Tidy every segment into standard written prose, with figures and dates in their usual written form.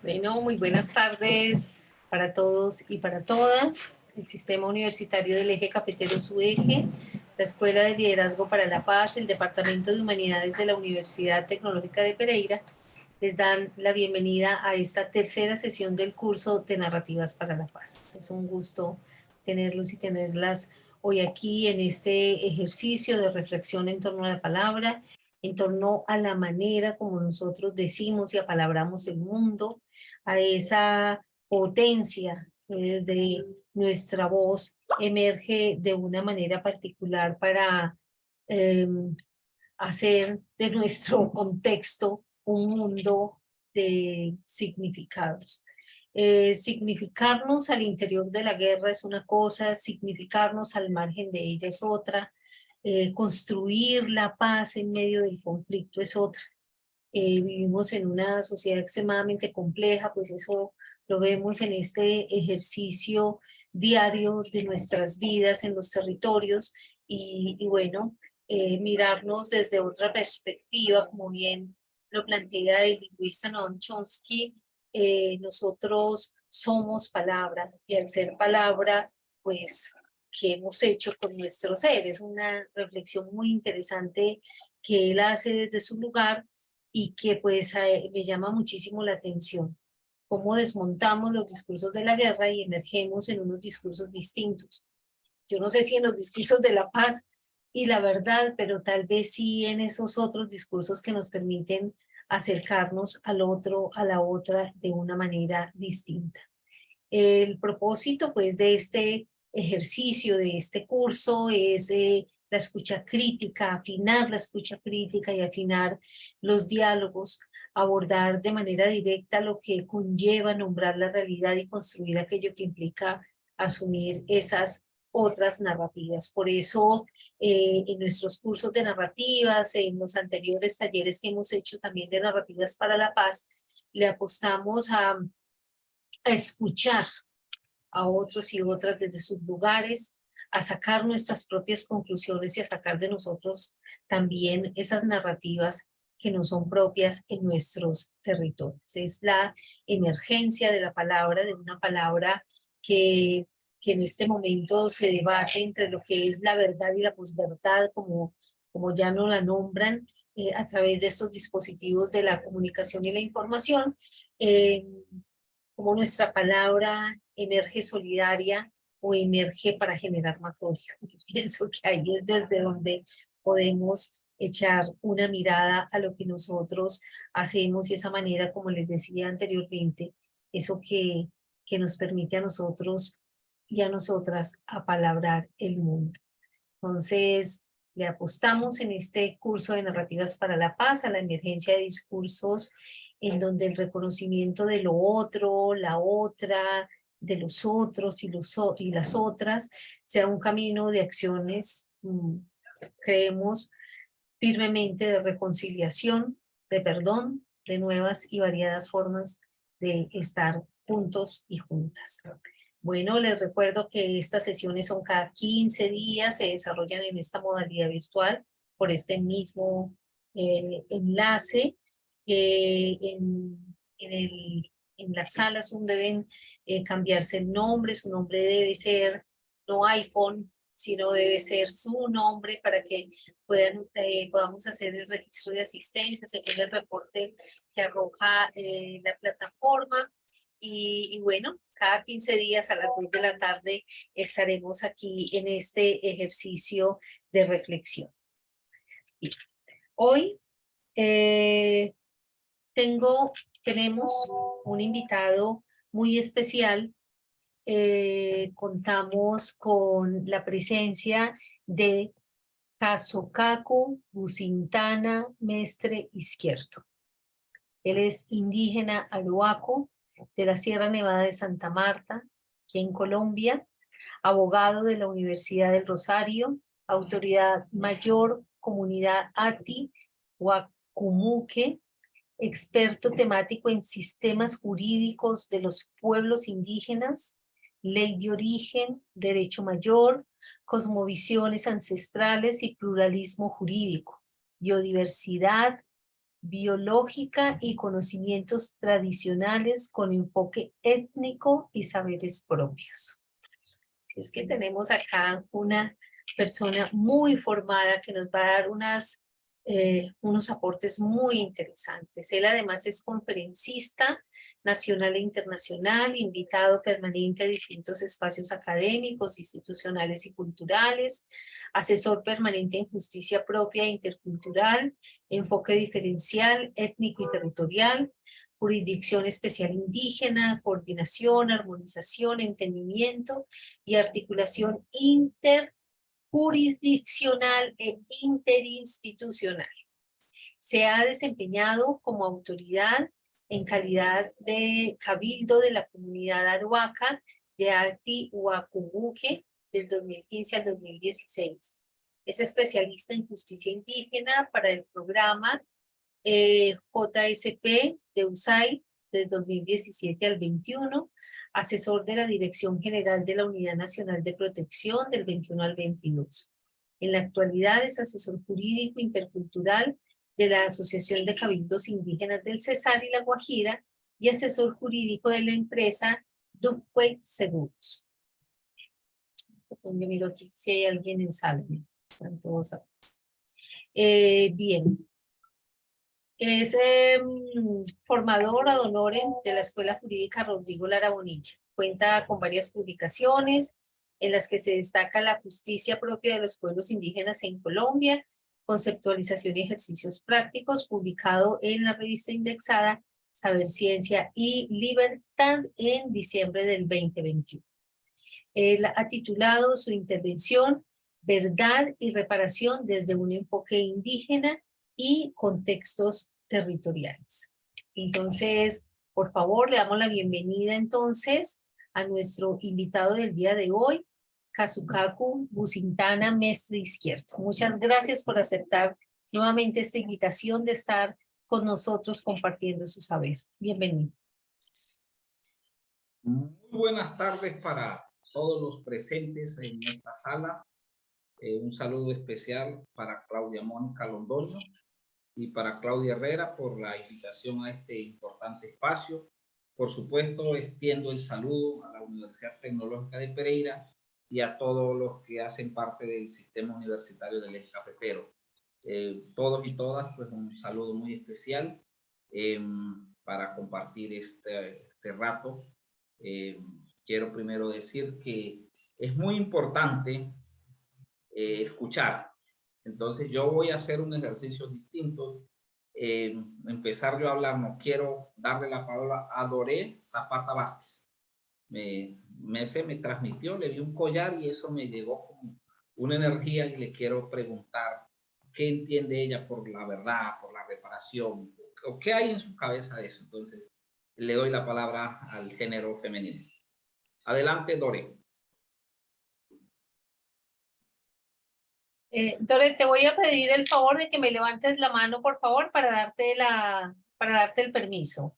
Bueno, muy buenas tardes para todos y para todas. El Sistema Universitario del Eje Cafetero Sueje, la Escuela de Liderazgo para la Paz, el Departamento de Humanidades de la Universidad Tecnológica de Pereira, les dan la bienvenida a esta tercera sesión del curso de Narrativas para la Paz. Es un gusto tenerlos y tenerlas hoy aquí en este ejercicio de reflexión en torno a la palabra, en torno a la manera como nosotros decimos y apalabramos el mundo, a esa potencia que desde nuestra voz emerge de una manera particular para eh, hacer de nuestro contexto un mundo de significados. Significarnos al interior de la guerra es una cosa, significarnos al margen de ella es otra, construir la paz en medio del conflicto es otra. Vivimos en una sociedad extremadamente compleja, pues eso lo vemos en este ejercicio diario de nuestras vidas en los territorios y bueno, mirarnos desde otra perspectiva, como bien lo plantea el lingüista Noam Chomsky, nosotros somos palabra y al ser palabra, pues, ¿qué hemos hecho con nuestro ser? Es una reflexión muy interesante que él hace desde su lugar y que pues me llama muchísimo la atención, cómo desmontamos los discursos de la guerra y emergemos en unos discursos distintos. Yo no sé si en los discursos de la paz y la verdad, pero tal vez sí en esos otros discursos que nos permiten acercarnos al otro, a la otra de una manera distinta. El propósito pues de este ejercicio, de este curso es la escucha crítica, afinar la escucha crítica y afinar los diálogos, abordar de manera directa lo que conlleva nombrar la realidad y construir aquello que implica asumir esas otras narrativas. Por eso en nuestros cursos de narrativas, en los anteriores talleres que hemos hecho también de narrativas para la paz, le apostamos a escuchar a otros y otras desde sus lugares, a sacar nuestras propias conclusiones y a sacar de nosotros también esas narrativas que no son propias en nuestros territorios. Es la emergencia de la palabra, de una palabra que en este momento se debate entre lo que es la verdad y la posverdad, como ya no la nombran, a través de estos dispositivos de la comunicación y la información. Eh, Cómo nuestra palabra emerge solidaria o emerge para generar más odio. Yo pienso que ahí es desde donde podemos echar una mirada a lo que nosotros hacemos y esa manera, como les decía anteriormente, eso que nos permite a nosotros y a nosotras apalabrar el mundo. Entonces, le apostamos en este curso de narrativas para la paz a la emergencia de discursos en donde el reconocimiento de lo otro, la otra, de los otros y las otras, sea un camino de acciones, creemos firmemente, de reconciliación, de perdón, de nuevas y variadas formas de estar juntos y juntas. Bueno, les recuerdo que estas sesiones son cada 15 días, se desarrollan en esta modalidad virtual por este mismo enlace. En las salas donde deben cambiarse el nombre, su nombre debe ser no iPhone, sino debe ser su nombre para que podamos hacer el registro de asistencia, según el reporte que arroja la plataforma. Y bueno, cada 15 días a las 2 de la tarde estaremos aquí en este ejercicio de reflexión. Bien. Hoy eh, tenemos un invitado muy especial. Contamos con la presencia de Casocaco Bucintana Mestre Izquierdo. Él es indígena aruaco de la Sierra Nevada de Santa Marta, aquí en Colombia, abogado de la Universidad del Rosario, autoridad mayor, comunidad ATI, Huacumuque, experto temático en sistemas jurídicos de los pueblos indígenas, ley de origen, derecho mayor, cosmovisiones ancestrales y pluralismo jurídico, biodiversidad, biológica y conocimientos tradicionales con enfoque étnico y saberes propios. Es que tenemos acá una persona muy formada que nos va a dar unos aportes muy interesantes. Él además es conferencista nacional e internacional, invitado permanente a distintos espacios académicos, institucionales y culturales, asesor permanente en justicia propia e intercultural, enfoque diferencial, étnico y territorial, jurisdicción especial indígena, coordinación, armonización, entendimiento y articulación interjurisdiccional e interinstitucional. Se ha desempeñado como autoridad en calidad de cabildo de la comunidad Arhuaca de Ati-Huacubuque del 2015 al 2016. Es especialista en justicia indígena para el programa JSP de USAID del 2017 al 21, asesor de la Dirección General de la Unidad Nacional de Protección del 21 al 22. En la actualidad es asesor jurídico intercultural de la Asociación de Cabildos Indígenas del Cesar y La Guajira y asesor jurídico de la empresa Duque Seguros. Yo miro aquí si hay alguien en sala. Están todos acá. Bien. Es formador ad honorem de la Escuela Jurídica Rodrigo Lara Bonilla. Cuenta con varias publicaciones en las que se destaca la justicia propia de los pueblos indígenas en Colombia, conceptualización y ejercicios prácticos, publicado en la revista indexada Saber, Ciencia y Libertad en diciembre del 2021. Él ha titulado su intervención Verdad y reparación desde un enfoque indígena y contextos territoriales. Entonces, por favor, le damos la bienvenida entonces a nuestro invitado del día de hoy, Kazukaku Busintana Mestre Izquierdo. Muchas gracias por aceptar nuevamente esta invitación de estar con nosotros compartiendo su saber. Bienvenido. Muy buenas tardes para todos los presentes en esta sala. Un saludo especial para Claudia Mónica Londoño y para Claudia Herrera por la invitación a este importante espacio. Por supuesto, extiendo el saludo a la Universidad Tecnológica de Pereira y a todos los que hacen parte del sistema universitario del Eje Cafetero. Todos y todas, pues un saludo muy especial para compartir este rato. Quiero primero decir que es muy importante escuchar. Entonces yo voy a hacer un ejercicio distinto. Empezar yo a hablar, no quiero darle la palabra a Doré Zapata Vázquez. Me transmitió, le vi un collar y eso me llegó como una energía y le quiero preguntar qué entiende ella por la verdad, por la reparación, o qué hay en su cabeza de eso. Entonces le doy la palabra al género femenino. Adelante, Dore. Dore, te voy a pedir el favor de que me levantes la mano, por favor, para darte el permiso.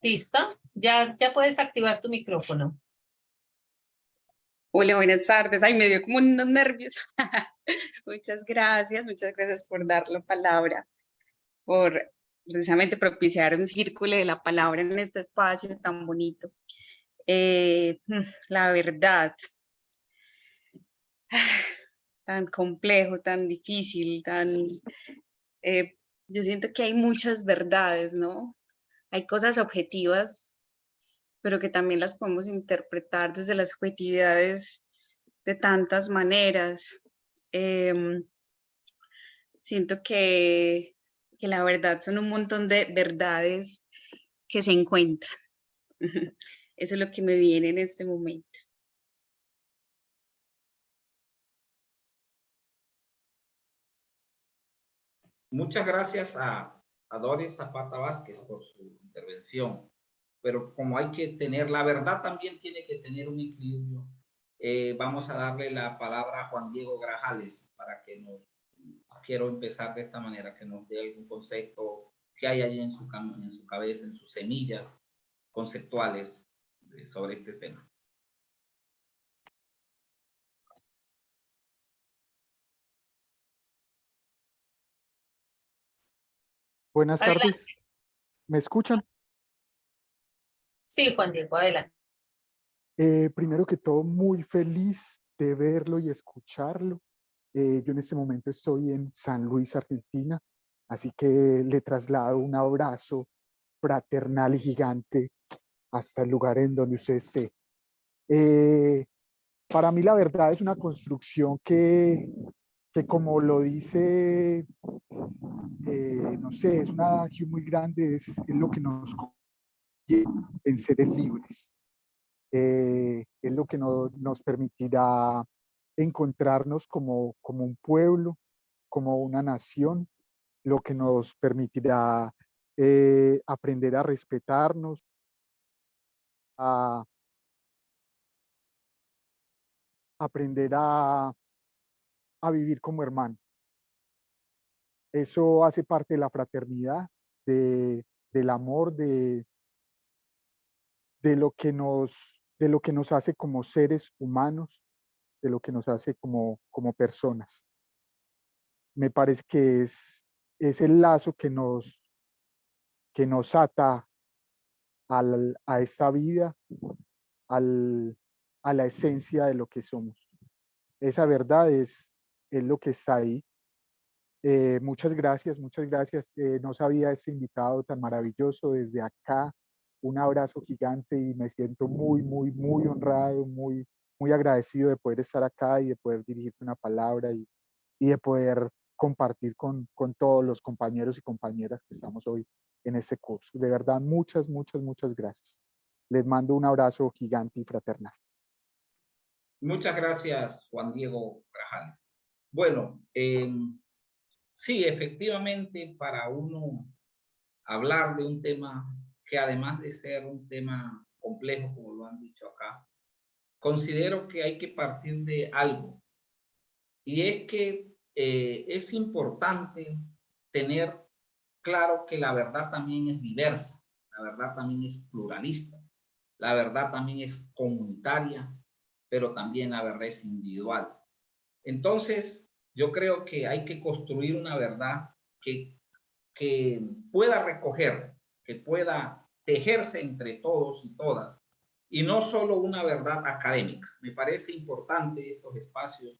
¿Listo? Ya puedes activar tu micrófono. Hola, buenas tardes. Ay, me dio como unos nervios. Muchas gracias por dar la palabra, por precisamente propiciar un círculo de la palabra en este espacio tan bonito. La verdad, tan complejo, tan difícil, yo siento que hay muchas verdades, ¿no? Hay cosas objetivas, pero que también las podemos interpretar desde las subjetividades de tantas maneras. Siento que la verdad son un montón de verdades que se encuentran. Eso es lo que me viene en este momento. Muchas gracias a Doris Zapata Vázquez por su intervención, pero como hay que tener, la verdad también tiene que tener un equilibrio. Vamos a darle la palabra a Juan Diego Grajales para que quiero empezar de esta manera, que nos dé algún concepto que hay allí en su cabeza, en sus semillas, conceptuales sobre este tema. Buenas Adelante. tardes, ¿me escuchan? Sí, Juan Diego, adelante. Primero que todo, muy feliz de verlo y escucharlo. Yo en este momento estoy en San Luis, Argentina, así que le traslado un abrazo fraternal y gigante hasta el lugar en donde usted esté. Para mí la verdad es una construcción que como lo dice, no sé, es una adagio muy grande, es lo que nos convierte en seres libres. Es lo que nos permitirá encontrarnos como un pueblo, como una nación, lo que nos permitirá aprender a respetarnos, a aprender a vivir como hermanos. Eso hace parte de la fraternidad, del amor, de lo que nos hace como seres humanos, de lo que nos hace como personas. Me parece que es el lazo que nos ata a esta vida, al, a la esencia de lo que somos. Esa verdad es lo que está ahí. Muchas gracias, muchas gracias. No sabía este invitado tan maravilloso desde acá. Un abrazo gigante y me siento muy, muy, muy honrado, muy, muy agradecido de poder estar acá y de poder dirigirte una palabra y de poder compartir con todos los compañeros y compañeras que estamos hoy en este curso. De verdad, muchas, muchas, muchas gracias. Les mando un abrazo gigante y fraternal. Muchas gracias, Juan Diego Grajales. Bueno, sí, efectivamente, para uno hablar de un tema que además de ser un tema complejo, como lo han dicho acá, considero que hay que partir de algo. Y es que es importante tener claro que la verdad también es diversa, la verdad también es pluralista, la verdad también es comunitaria, pero también la verdad es individual. Entonces, yo creo que hay que construir una verdad que pueda recoger, que pueda tejerse entre todos y todas, y no solo una verdad académica. Me parece importante estos espacios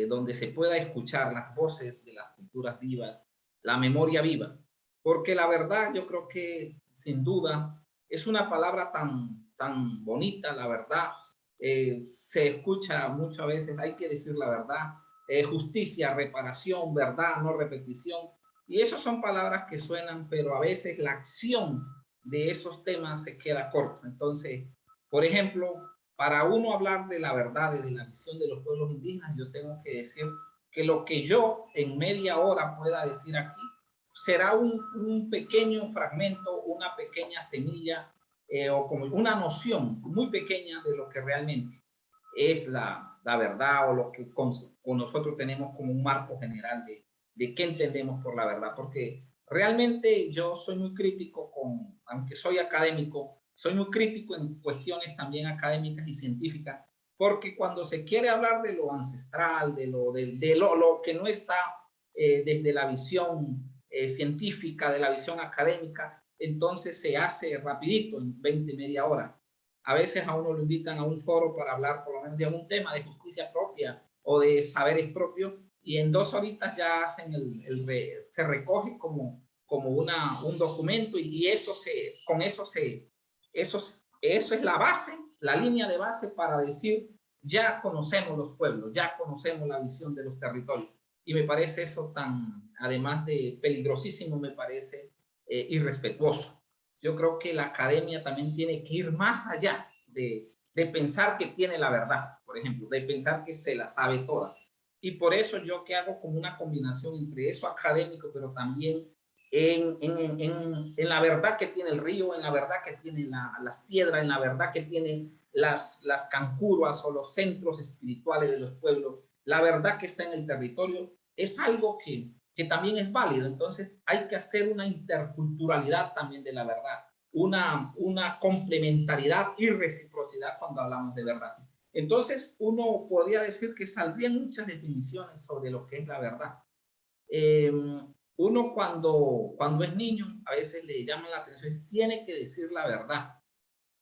donde se pueda escuchar las voces de las culturas vivas, la memoria viva, porque la verdad yo creo que sin duda es una palabra tan bonita, la verdad. Se escucha muchas veces, hay que decir la verdad, justicia, reparación, verdad, no repetición, y esas son palabras que suenan, pero a veces la acción de esos temas se queda corta. Entonces, por ejemplo, para uno hablar de la verdad y de la visión de los pueblos indígenas, yo tengo que decir que lo que yo en media hora pueda decir aquí será un pequeño fragmento, una pequeña semilla o como una noción muy pequeña de lo que realmente es la verdad o lo que con nosotros tenemos como un marco general de qué entendemos por la verdad. Porque realmente yo soy muy crítico aunque soy académico, soy muy crítico en cuestiones también académicas y científicas, porque cuando se quiere hablar de lo ancestral, de lo que no está desde la visión científica, de la visión académica, entonces se hace rapidito, en 20, media hora. A veces a uno lo invitan a un foro para hablar por lo menos de un tema de justicia propia o de saberes propios, y en 2 horitas ya hacen se recoge como un documento, y eso es la base, la línea de base para decir ya conocemos los pueblos, ya conocemos la visión de los territorios. Y me parece eso además de peligrosísimo, me parece irrespetuoso. Yo creo que la academia también tiene que ir más allá de pensar que tiene la verdad, por ejemplo, de pensar que se la sabe toda. Y por eso yo que hago como una combinación entre eso académico, pero también en la verdad que tiene el río, en la verdad que tiene las piedras, en la verdad que tiene las cancuras o los centros espirituales de los pueblos, la verdad que está en el territorio, es algo que también es válido. Entonces hay que hacer una interculturalidad también de la verdad. una complementariedad y reciprocidad cuando hablamos de verdad. Entonces, uno podría decir que saldrían muchas definiciones sobre lo que es la verdad. Uno cuando es niño, a veces le llama la atención, tiene que decir la verdad.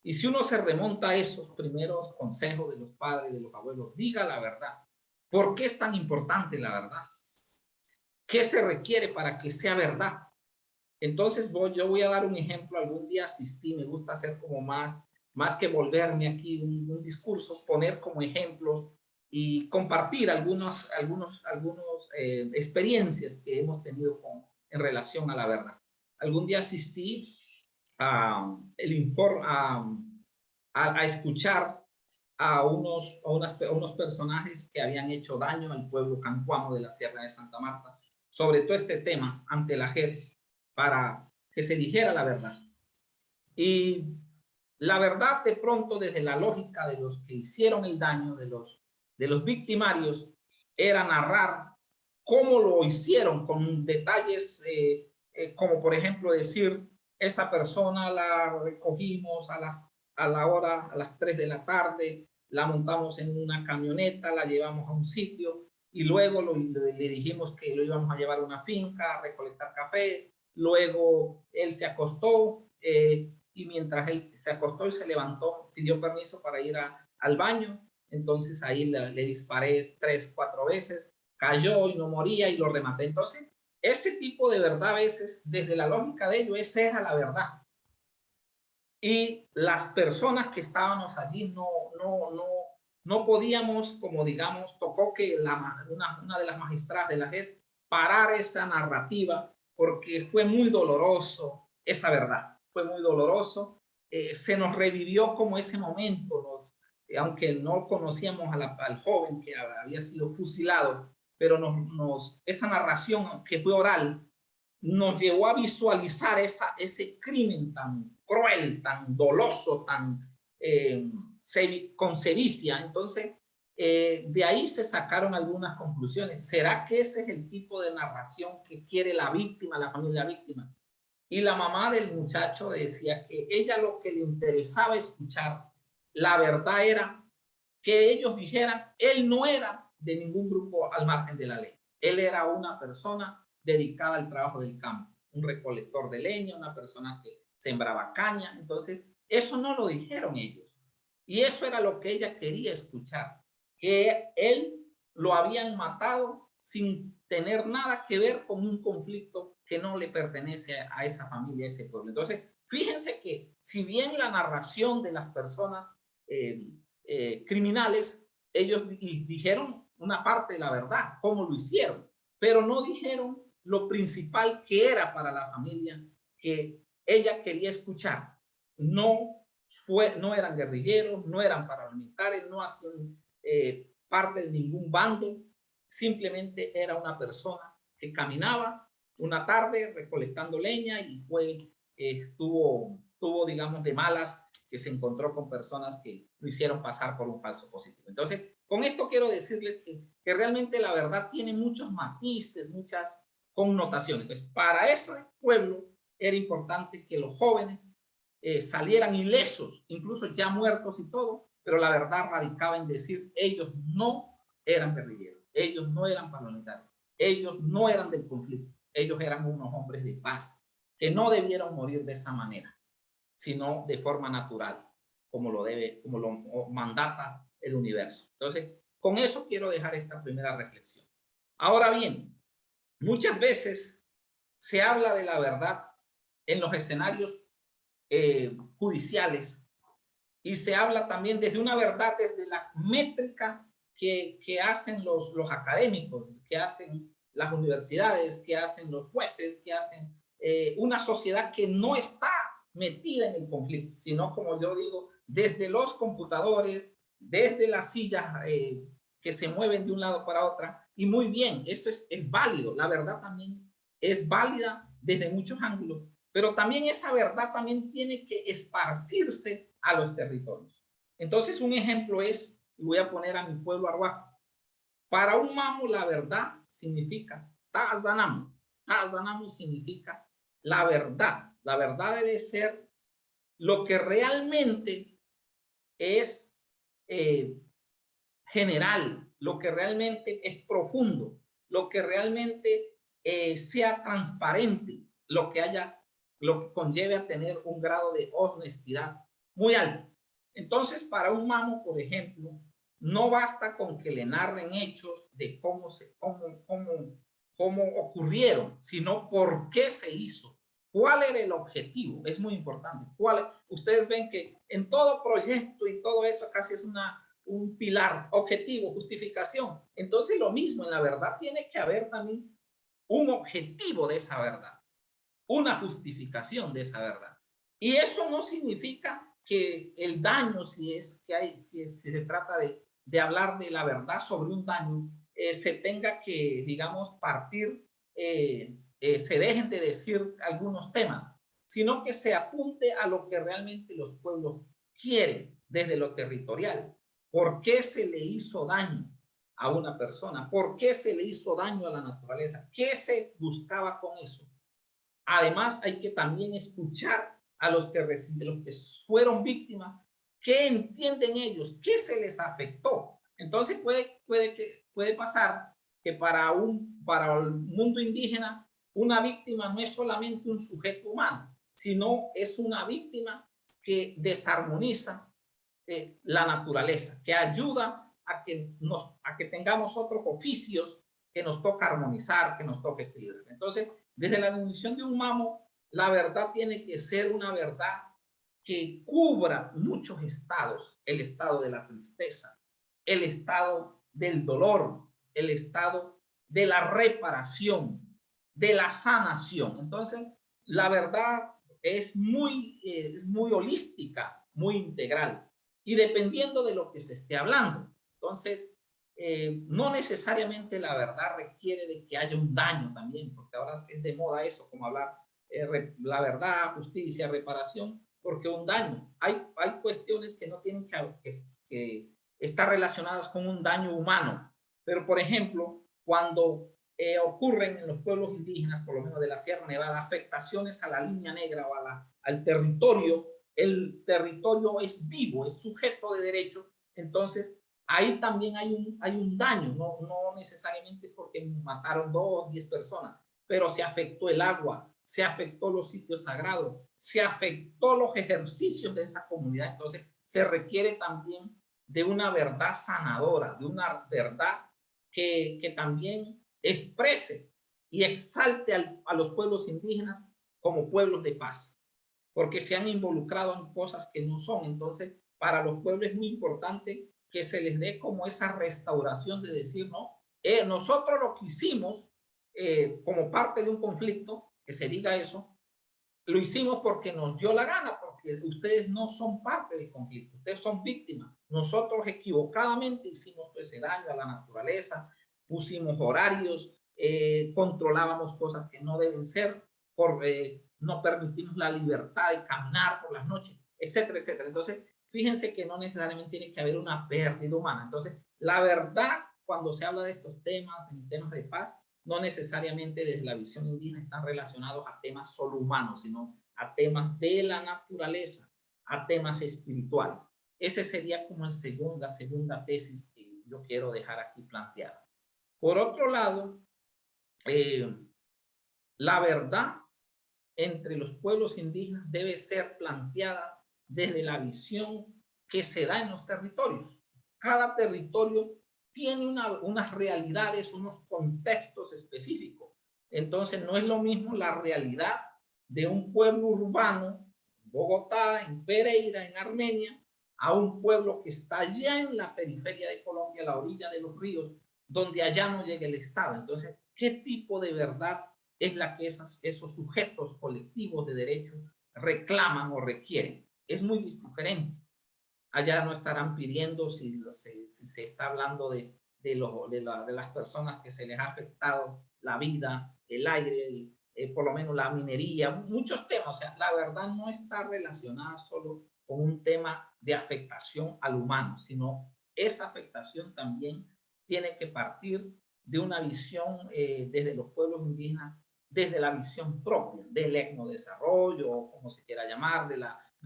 Y si uno se remonta a esos primeros consejos de los padres, de los abuelos, diga la verdad. ¿Por qué es tan importante la verdad? ¿Qué se requiere para que sea verdad? Entonces yo voy a dar un ejemplo. Algún día asistí, me gusta hacer como más que volverme aquí un discurso, poner como ejemplos y compartir algunas experiencias que hemos tenido en relación a la verdad. Algún día asistí a escuchar a unos personajes que habían hecho daño al pueblo cancuamo de la Sierra de Santa Marta, sobre todo este tema ante la JEP, para que se dijera la verdad. Y la verdad, de pronto, desde la lógica de los que hicieron el daño, de los victimarios, era narrar cómo lo hicieron, con detalles como, por ejemplo, decir, esa persona la recogimos a las 3 de la tarde, la montamos en una camioneta, la llevamos a un sitio y luego le dijimos que lo íbamos a llevar a una finca a recolectar café. Luego él se acostó y mientras él se acostó y se levantó, pidió permiso para ir al baño. Entonces ahí le disparé 3, 4 veces, cayó y no moría y lo rematé. Entonces, ese tipo de verdad, a veces, desde la lógica de ello, esa era la verdad. Y las personas que estábamos allí no podíamos, como digamos, tocó que una de las magistradas de la JEP parar esa narrativa, porque fue muy doloroso esa verdad, fue muy doloroso. Se nos revivió como ese momento, aunque no conocíamos al joven que había sido fusilado, pero esa narración que fue oral nos llevó a visualizar ese crimen tan cruel, tan doloso, tan con sevicia. Entonces, de ahí se sacaron algunas conclusiones. ¿Será que ese es el tipo de narración que quiere la víctima, la familia víctima? Y la mamá del muchacho decía que ella lo que le interesaba escuchar, la verdad era que ellos dijeran, él no era de ningún grupo al margen de la ley. Él era una persona dedicada al trabajo del campo, un recolector de leña, una persona que sembraba caña. Entonces, eso no lo dijeron ellos. Y eso era lo que ella quería escuchar, que él lo habían matado sin tener nada que ver con un conflicto que no le pertenece a esa familia, a ese pueblo. Entonces, fíjense que si bien la narración de las personas criminales, ellos dijeron una parte de la verdad, cómo lo hicieron, pero no dijeron lo principal que era para la familia que ella quería escuchar. No eran guerrilleros, no eran paramilitares, no hacían parte de ningún bando, simplemente era una persona que caminaba una tarde recolectando leña y estuvo, digamos, de malas, que se encontró con personas que lo hicieron pasar por un falso positivo. Entonces, con esto quiero decirles que realmente la verdad tiene muchos matices, muchas connotaciones. Entonces, para ese pueblo era importante que los jóvenes salieran ilesos, incluso ya muertos y todo, pero la verdad radicaba en decir, ellos no eran guerrilleros, ellos no eran paramilitares, ellos no eran del conflicto, ellos eran unos hombres de paz, que no debieron morir de esa manera, sino de forma natural, como lo mandata el universo. Entonces, con eso quiero dejar esta primera reflexión. Ahora bien, muchas veces se habla de la verdad en los escenarios judiciales y se habla también desde una verdad, desde la métrica que hacen los académicos, que hacen las universidades, que hacen los jueces, que hacen una sociedad que no está metida en el conflicto, sino, como yo digo, desde los computadores, desde las sillas que se mueven de un lado para otro. Y muy bien, eso es válido. La verdad también es válida desde muchos ángulos, pero también esa verdad también tiene que esparcirse a los territorios. Entonces, un ejemplo es, y voy a poner a mi pueblo Arhuaco. Para un mamo, la verdad significa Tazanamu. Tazanamu significa la verdad. La verdad debe ser lo que realmente es general, lo que realmente es profundo, lo que realmente sea transparente, lo que conlleve a tener un grado de honestidad muy alto. Entonces, para un mamo, por ejemplo, no basta con que le narren hechos de cómo ocurrieron, sino por qué se hizo, cuál era el objetivo. Es muy importante. Ustedes ven que en todo proyecto y todo eso casi es un pilar, objetivo, justificación. Entonces, lo mismo, en la verdad tiene que haber también un objetivo de esa verdad, una justificación de esa verdad. Y eso no significa que el daño, si se trata de hablar de la verdad sobre un daño, se tenga que, digamos, partir, se dejen de decir algunos temas, sino que se apunte a lo que realmente los pueblos quieren desde lo territorial. ¿Por qué se le hizo daño a una persona? ¿Por qué se le hizo daño a la naturaleza? ¿Qué se buscaba con eso? Además, hay que también escuchar a los que fueron víctimas, qué entienden ellos, qué se les afectó. Entonces puede pasar que para el mundo indígena, una víctima no es solamente un sujeto humano, sino es una víctima que desarmoniza la naturaleza, que ayuda a que tengamos otros oficios que nos toca armonizar, que nos toca equilibrar. Entonces, desde la definición de un mamo, la verdad tiene que ser una verdad que cubra muchos estados: el estado de la tristeza, el estado del dolor, el estado de la reparación, de la sanación. Entonces, la verdad es muy holística, muy integral, y dependiendo de lo que se esté hablando. Entonces, no necesariamente la verdad requiere de que haya un daño también, porque ahora es de moda eso, como hablar la verdad, justicia, reparación, porque un daño. Hay cuestiones que no tienen que estar relacionadas con un daño humano, pero por ejemplo, cuando ocurren en los pueblos indígenas, por lo menos de la Sierra Nevada, afectaciones a la línea negra o al territorio, el territorio es vivo, es sujeto de derecho, entonces ahí también hay un daño, no necesariamente es porque mataron 2 o 10 personas, pero se afectó el agua, se afectó los sitios sagrados, se afectó los ejercicios de esa comunidad. Entonces se requiere también de una verdad sanadora, de una verdad que también exprese y exalte a los pueblos indígenas como pueblos de paz, porque se han involucrado en cosas que no son. Entonces, para los pueblos es muy importante que se les dé como esa restauración de decir, no, nosotros lo que hicimos como parte de un conflicto, que se diga eso, lo hicimos porque nos dio la gana, porque ustedes no son parte del conflicto, ustedes son víctimas. Nosotros equivocadamente hicimos todo ese daño a la naturaleza, pusimos horarios, controlábamos cosas que no deben ser, no permitimos la libertad de caminar por las noches, etcétera, etcétera. Entonces, fíjense que no necesariamente tiene que haber una pérdida humana. Entonces, la verdad, cuando se habla de estos temas, en temas de paz, no necesariamente desde la visión indígena están relacionados a temas solo humanos, sino a temas de la naturaleza, a temas espirituales. Ese sería como la segunda tesis que yo quiero dejar aquí planteada. Por otro lado, la verdad entre los pueblos indígenas debe ser planteada desde la visión que se da en los territorios. Cada territorio tiene unas realidades, unos contextos específicos. Entonces, no es lo mismo la realidad de un pueblo urbano, en Bogotá, en Pereira, en Armenia, a un pueblo que está allá en la periferia de Colombia, a la orilla de los ríos, donde allá no llega el Estado. Entonces, ¿qué tipo de verdad es la que esos sujetos colectivos de derechos reclaman o requieren? Es muy diferente. Allá no estarán pidiendo, si se está hablando de las personas que se les ha afectado la vida, el aire, por lo menos la minería, muchos temas. O sea, la verdad no está relacionada solo con un tema de afectación al humano, sino esa afectación también tiene que partir de una visión desde los pueblos indígenas, desde la visión propia del etnodesarrollo, o como se quiera llamar, de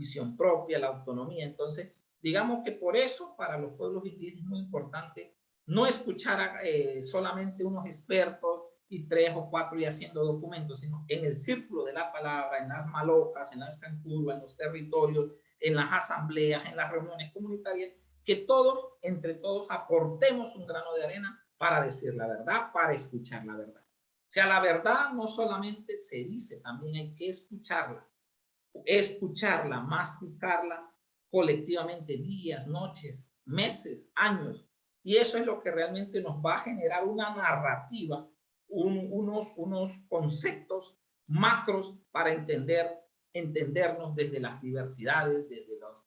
visión propia, la autonomía. Entonces, digamos que por eso para los pueblos indígenas es muy importante no escuchar solamente unos expertos y 3 o 4 y haciendo documentos, sino en el círculo de la palabra, en las malocas, en las canturbas, en los territorios, en las asambleas, en las reuniones comunitarias, que todos, entre todos, aportemos un grano de arena para decir la verdad, para escuchar la verdad. O sea, la verdad no solamente se dice, también hay que escucharla, masticarla colectivamente, días, noches, meses, años. Y eso es lo que realmente nos va a generar una narrativa, unos conceptos macros para entendernos desde las diversidades, desde las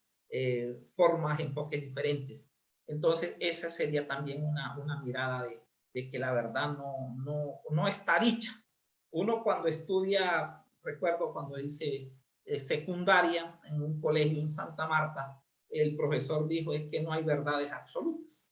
formas, enfoques diferentes. Entonces, esa sería también una mirada de que la verdad no está dicha. Uno cuando estudia, recuerdo cuando hice secundaria en un colegio en Santa Marta, el profesor dijo es que no hay verdades absolutas.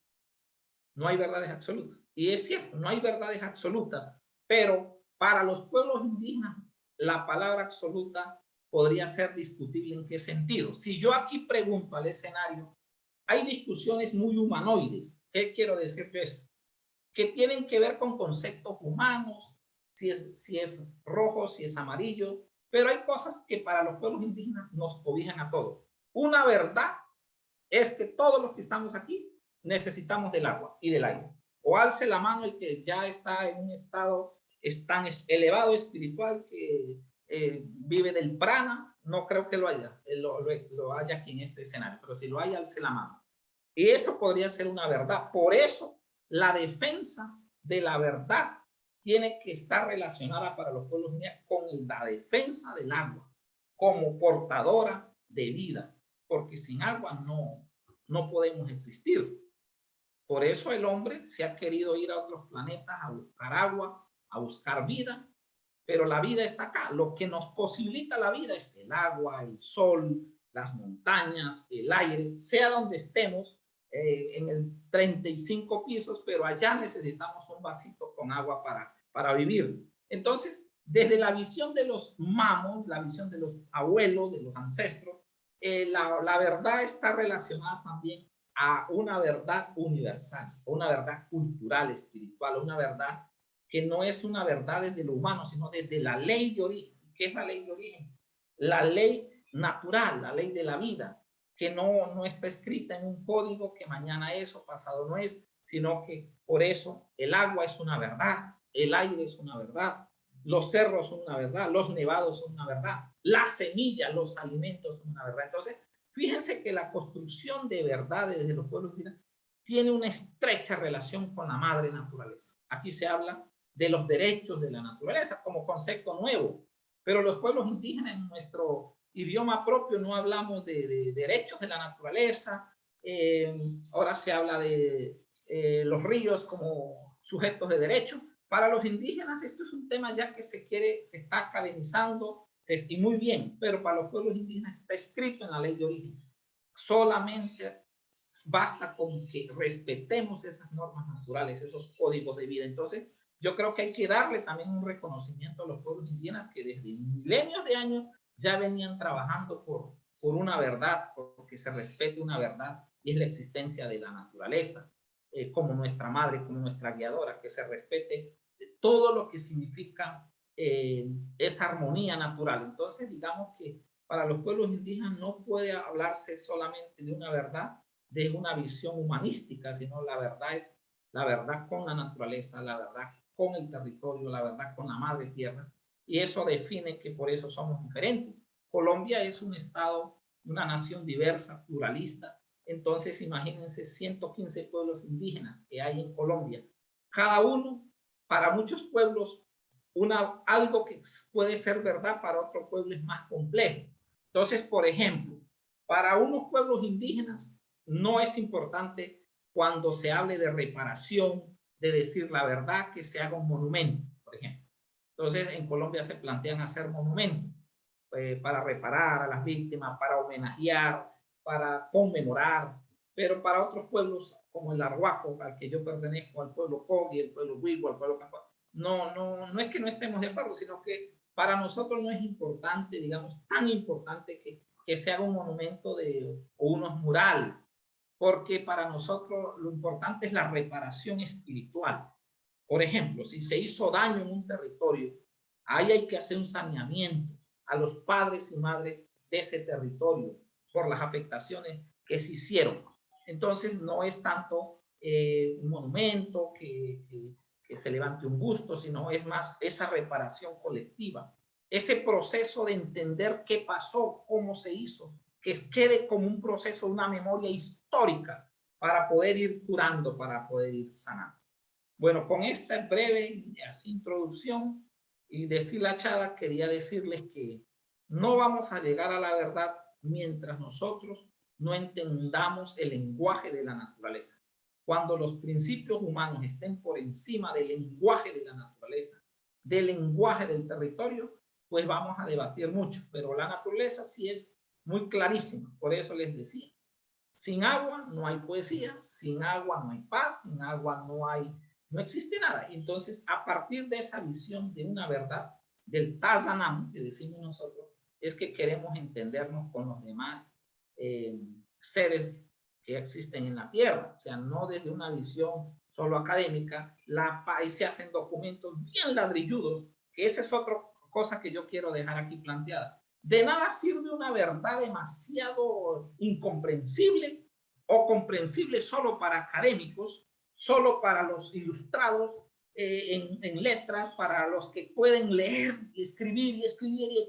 No hay verdades absolutas. Y es cierto, no hay verdades absolutas, pero para los pueblos indígenas la palabra absoluta podría ser discutible en qué sentido. Si yo aquí pregunto al escenario, hay discusiones muy humanoides. ¿Qué quiero decir de eso? Que tienen que ver con conceptos humanos, si es rojo, si es amarillo, pero hay cosas que para los pueblos indígenas nos cobijan a todos. Una verdad es que todos los que estamos aquí necesitamos del agua y del aire. O alce la mano el que ya está en un estado tan elevado espiritual que vive del prana. No creo que lo haya, lo haya aquí en este escenario, pero si lo hay, alce la mano. Y eso podría ser una verdad. Por eso la defensa de la verdad tiene que estar relacionada para los pueblos indígenas con la defensa del agua como portadora de vida, porque sin agua no podemos existir. Por eso el hombre se ha querido ir a otros planetas a buscar agua, a buscar vida, pero la vida está acá. Lo que nos posibilita la vida es el agua, el sol, las montañas, el aire, sea donde estemos, en el 35 pisos, pero allá necesitamos un vasito con agua para vivir. Entonces, desde la visión de los mamos, la visión de los abuelos, de los ancestros, la verdad está relacionada también a una verdad universal, una verdad cultural, espiritual, una verdad que no es una verdad desde lo humano, sino desde la ley de origen. ¿Qué es la ley de origen? La ley natural, la ley de la vida, que no está escrita en un código que mañana es o pasado no es, sino que por eso el agua es una verdad, el aire es una verdad, los cerros son una verdad, los nevados son una verdad, las semillas, los alimentos son una verdad. Entonces, fíjense que la construcción de verdades desde los pueblos indígenas tiene una estrecha relación con la madre naturaleza. Aquí se habla de los derechos de la naturaleza como concepto nuevo, pero los pueblos indígenas en nuestro idioma propio no hablamos de derechos de la naturaleza. Ahora se habla de los ríos como sujetos de derecho. Para los indígenas esto es un tema ya que se está academizando, y muy bien, pero para los pueblos indígenas está escrito en la ley de origen. Solamente basta con que respetemos esas normas naturales, esos códigos de vida. Entonces, yo creo que hay que darle también un reconocimiento a los pueblos indígenas que desde milenios de años ya venían trabajando por una verdad, porque se respete una verdad, y es la existencia de la naturaleza, como nuestra madre, como nuestra guiadora, que se respete todo lo que significa esa armonía natural. Entonces, digamos que para los pueblos indígenas no puede hablarse solamente de una verdad, de una visión humanística, sino la verdad es la verdad con la naturaleza, la verdad con el territorio, la verdad con la madre tierra, y eso define que por eso somos diferentes. Colombia es un estado, una nación diversa, pluralista. Entonces, imagínense 115 pueblos indígenas que hay en Colombia. Cada uno, para muchos pueblos, algo que puede ser verdad, para otro pueblo es más complejo. Entonces, por ejemplo, para unos pueblos indígenas no es importante cuando se hable de reparación, de decir la verdad, que se haga un monumento, por ejemplo. Entonces, en Colombia se plantean hacer monumentos para reparar a las víctimas, para homenajear, para conmemorar, pero para otros pueblos como el Arhuaco, al que yo pertenezco, al pueblo Cogui, el pueblo Huigo, al pueblo Campo, no es que no estemos de acuerdo, sino que para nosotros no es importante, digamos, tan importante que que se haga un monumento o unos murales, porque para nosotros lo importante es la reparación espiritual. Por ejemplo, si se hizo daño en un territorio, ahí hay que hacer un saneamiento a los padres y madres de ese territorio por las afectaciones que se hicieron. Entonces no es tanto un monumento que se levante un busto, sino es más esa reparación colectiva, ese proceso de entender qué pasó, cómo se hizo, que quede como un proceso, una memoria histórica para poder ir curando, para poder ir sanando. Bueno, con esta breve introducción y deshilachada, quería decirles que no vamos a llegar a la verdad mientras nosotros no entendamos el lenguaje de la naturaleza. Cuando los principios humanos estén por encima del lenguaje de la naturaleza, del lenguaje del territorio, pues vamos a debatir mucho. Pero la naturaleza sí es muy clarísima. Por eso les decía, sin agua no hay poesía, sin agua no hay paz, sin agua no existe nada. Entonces, a partir de esa visión de una verdad, del Tazanam, que decimos nosotros, es que queremos entendernos con los demás seres que existen en la Tierra. O sea, no desde una visión solo académica, y se hacen documentos bien ladrilludos, que esa es otra cosa que yo quiero dejar aquí planteada. De nada sirve una verdad demasiado incomprensible o comprensible solo para académicos, solo para los ilustrados en letras, para los que pueden leer y escribir y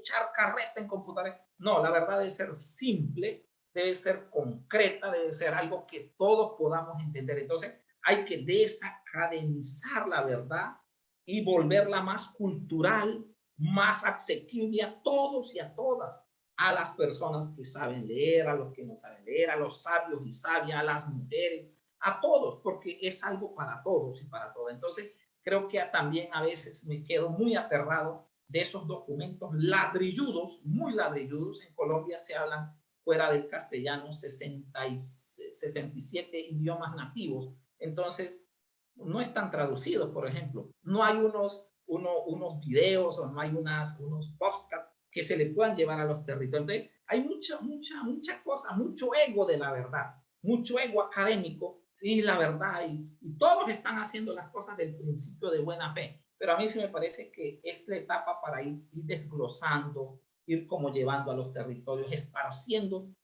echar carreta en computadora. No, la verdad debe ser simple, debe ser concreta, debe ser algo que todos podamos entender. Entonces hay que desacademizar la verdad y volverla más cultural, más asequible a todos y a todas, a las personas que saben leer, a los que no saben leer, a los sabios y sabias, a las mujeres, a todos, porque es algo para todos y para todas. Entonces, creo que también a veces me quedo muy aterrado de esos documentos ladrilludos, muy ladrilludos. En Colombia se hablan fuera del castellano 67 idiomas nativos. Entonces, no están traducidos, por ejemplo. No hay unos videos o no hay unos podcasts que se le puedan llevar a los territorios. Entonces, hay mucha cosa, mucho ego de la verdad, mucho ego académico, sí, la verdad, y todos están haciendo las cosas del principio de buena fe. Pero a mí sí me parece que es la etapa para ir desglosando, ir como llevando a los territorios, esparciendo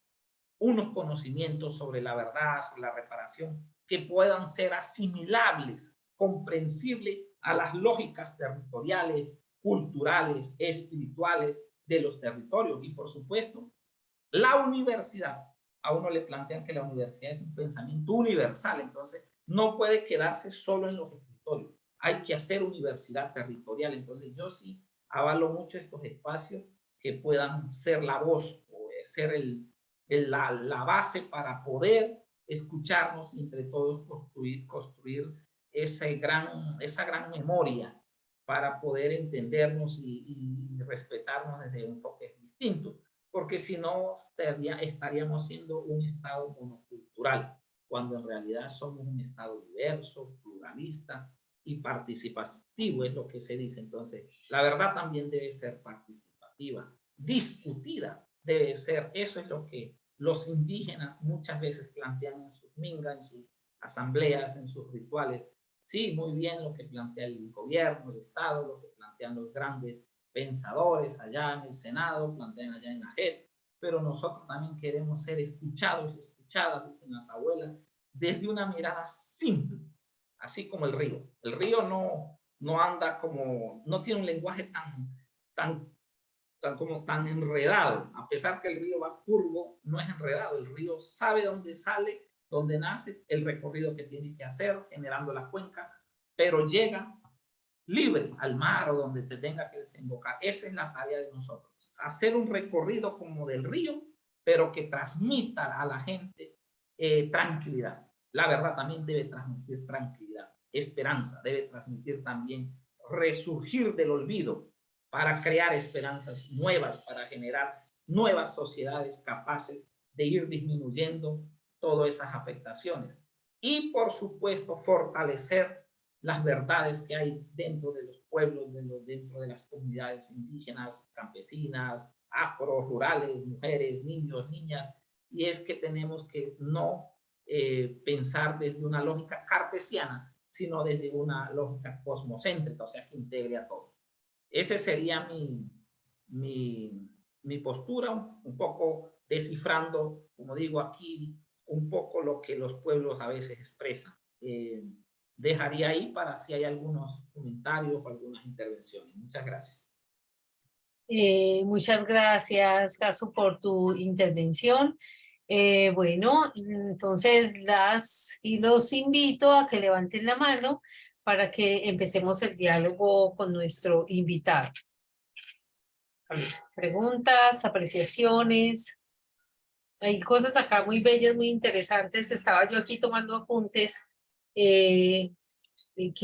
unos conocimientos sobre la verdad, sobre la reparación, que puedan ser asimilables, comprensibles a las lógicas territoriales, culturales, espirituales de los territorios. Y por supuesto, la universidad. A uno le plantean que la universidad es un pensamiento universal, entonces no puede quedarse solo en los escritorios. Hay que hacer universidad territorial. Entonces yo sí avalo mucho estos espacios que puedan ser la voz o ser la base para poder escucharnos y entre todos construir esa gran memoria para poder entendernos y respetarnos desde enfoques distintos, porque si no estaríamos siendo un estado monocultural, cuando en realidad somos un estado diverso, pluralista y participativo, es lo que se dice. Entonces, la verdad también debe ser participativa, discutida, debe ser, eso es lo que los indígenas muchas veces plantean en sus mingas, en sus asambleas, en sus rituales. Sí, muy bien lo que plantea el gobierno, el Estado, lo que plantean los grandes pensadores allá en el Senado, plantean allá en la JEP, pero nosotros también queremos ser escuchados y escuchadas, dicen las abuelas, desde una mirada simple, así como el río. El río no anda como, no tiene un lenguaje tan enredado, a pesar que el río va curvo, no es enredado, el río sabe dónde sale, dónde nace, el recorrido que tiene que hacer, generando la cuenca, pero llega libre al mar o donde te tenga que desembocar. Esa es la tarea de nosotros, hacer un recorrido como del río, pero que transmita a la gente tranquilidad. La verdad también debe transmitir tranquilidad, esperanza, debe transmitir también resurgir del olvido, para crear esperanzas nuevas, para generar nuevas sociedades capaces de ir disminuyendo todas esas afectaciones. Y por supuesto, fortalecer las verdades que hay dentro de los pueblos, dentro de las comunidades indígenas, campesinas, afro, rurales, mujeres, niños, niñas, y es que tenemos que no pensar desde una lógica cartesiana, sino desde una lógica cosmocéntrica, o sea, que integre a todos. Ese sería mi postura, un poco descifrando, como digo aquí, un poco lo que los pueblos a veces expresan. Dejaría ahí para si hay algunos comentarios o algunas intervenciones. Muchas gracias. Muchas gracias, Casu, por tu intervención. Bueno, entonces los invito a que levanten la mano para que empecemos el diálogo con nuestro invitado. A ver, preguntas, apreciaciones. Hay cosas acá muy bellas, muy interesantes. Estaba yo aquí tomando apuntes que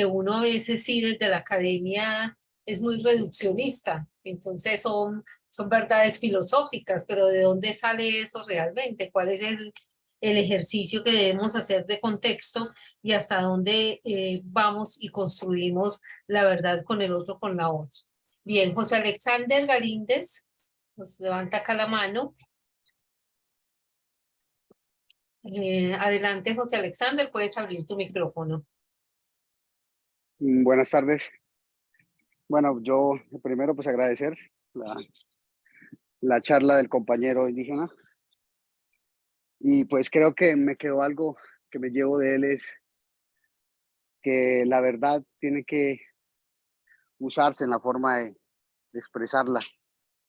uno a veces sí desde la academia es muy reduccionista. Entonces son verdades filosóficas, pero ¿de dónde sale eso realmente? ¿Cuál es el ejercicio que debemos hacer de contexto y hasta dónde vamos y construimos la verdad con el otro, con la otra? Bien, José Alexander Galíndez, nos levanta acá la mano. Adelante, José Alexander, puedes abrir tu micrófono. Buenas tardes. Bueno, yo primero pues agradecer la charla del compañero indígena y pues creo que me quedó algo que me llevo de él es que la verdad tiene que usarse en la forma de expresarla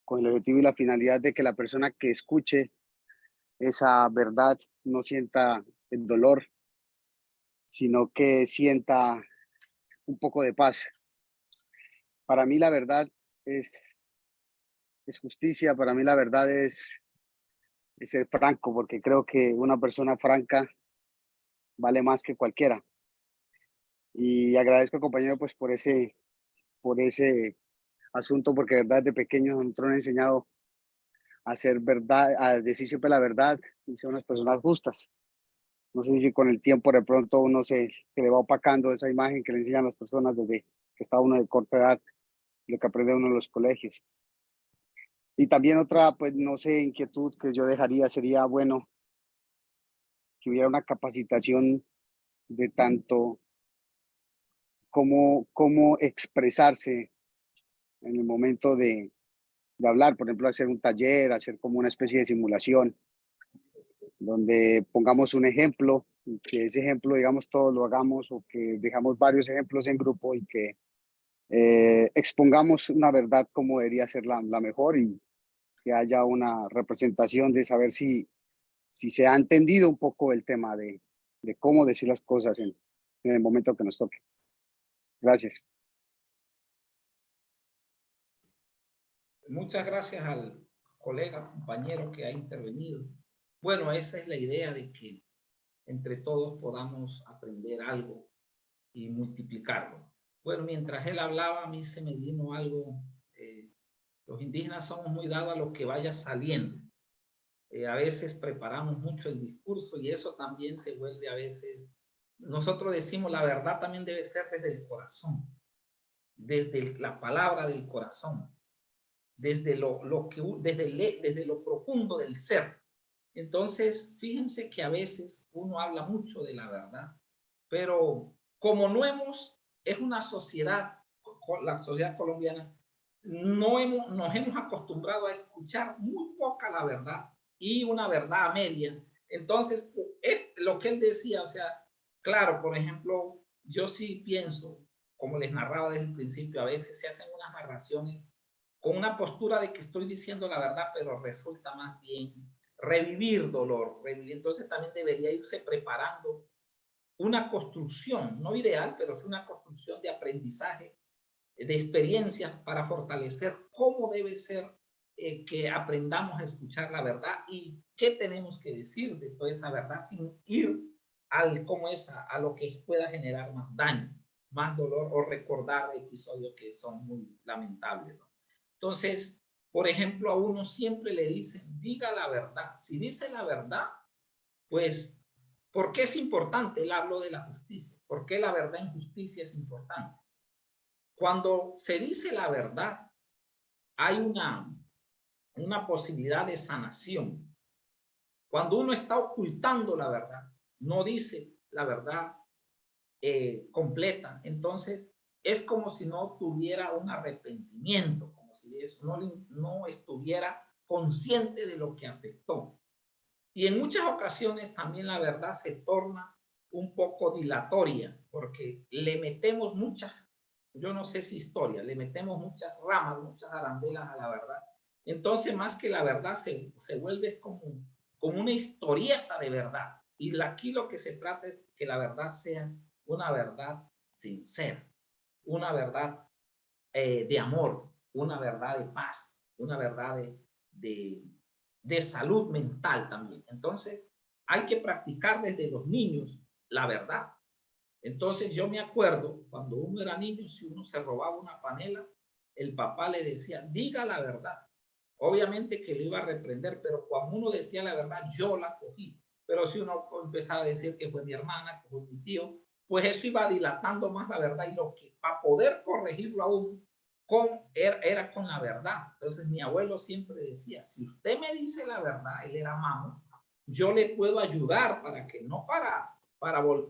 con el objetivo y la finalidad de que la persona que escuche esa verdad no sienta el dolor, sino que sienta un poco de paz. Para mí la verdad es justicia, para mí la verdad es ser franco, porque creo que una persona franca vale más que cualquiera. Y agradezco al compañero pues por ese asunto, porque de verdad de pequeños nosotros nos han enseñado a hacer verdad, a decir siempre la verdad y ser unas personas justas. No sé si con el tiempo de pronto uno se le va opacando esa imagen que le enseñan las personas desde que está uno de corta edad, lo que aprende uno en los colegios. Y también otra, pues no sé, inquietud que yo dejaría sería, bueno, que hubiera una capacitación de tanto cómo expresarse en el momento de hablar, por ejemplo, hacer un taller, hacer como una especie de simulación, donde pongamos un ejemplo, y que ese ejemplo, digamos, todos lo hagamos o que dejamos varios ejemplos en grupo y que expongamos una verdad como debería ser la mejor y que haya una representación de saber si se ha entendido un poco el tema de cómo decir las cosas en el momento que nos toque. Gracias. Muchas gracias al colega, compañero que ha intervenido. Bueno, esa es la idea de que entre todos podamos aprender algo y multiplicarlo. Bueno, mientras él hablaba, a mí se me vino algo. Los indígenas somos muy dados a lo que vaya saliendo. A veces preparamos mucho el discurso y eso también se vuelve a veces. Nosotros decimos la verdad también debe ser desde el corazón, desde la palabra del corazón, desde desde lo profundo del ser. Entonces, fíjense que a veces uno habla mucho de la verdad, pero como es una sociedad, la sociedad colombiana, nos hemos acostumbrado a escuchar muy poca la verdad y una verdad a media. Entonces, es lo que él decía, o sea, claro, por ejemplo, yo sí pienso, como les narraba desde el principio, a veces se hacen unas narraciones con una postura de que estoy diciendo la verdad, pero resulta más bien revivir dolor. Entonces también debería irse preparando una construcción, no ideal, pero es una construcción de aprendizaje, de experiencias para fortalecer cómo debe ser que aprendamos a escuchar la verdad y qué tenemos que decir de toda esa verdad sin ir a lo que pueda generar más daño, más dolor o recordar episodios que son muy lamentables, ¿no? Entonces, por ejemplo, a uno siempre le dicen, diga la verdad. Si dice la verdad, pues, ¿por qué es importante? Él habló de la justicia. ¿Por qué la verdad en justicia es importante? Cuando se dice la verdad, hay una posibilidad de sanación. Cuando uno está ocultando la verdad, no dice la verdad completa, entonces es como si no tuviera un arrepentimiento, como si eso no estuviera consciente de lo que afectó. Y en muchas ocasiones también la verdad se torna un poco dilatoria, porque le metemos muchas, yo no sé si historia, le metemos muchas ramas, muchas arandelas a la verdad. Entonces, más que la verdad, se vuelve como una historieta de verdad. Y aquí lo que se trata es que la verdad sea una verdad sincera, una verdad de amor, una verdad de paz, una verdad de salud mental también. Entonces, hay que practicar desde los niños la verdad. Entonces, yo me acuerdo, cuando uno era niño, si uno se robaba una panela, el papá le decía, diga la verdad. Obviamente que lo iba a reprender, pero cuando uno decía la verdad, yo la cogí. Pero si uno empezaba a decir que fue mi hermana, que fue mi tío, pues eso iba dilatando más la verdad, y lo que para poder corregirlo aún era con la verdad. Entonces mi abuelo siempre decía, si usted me dice la verdad, él era mamo, yo le puedo ayudar para que no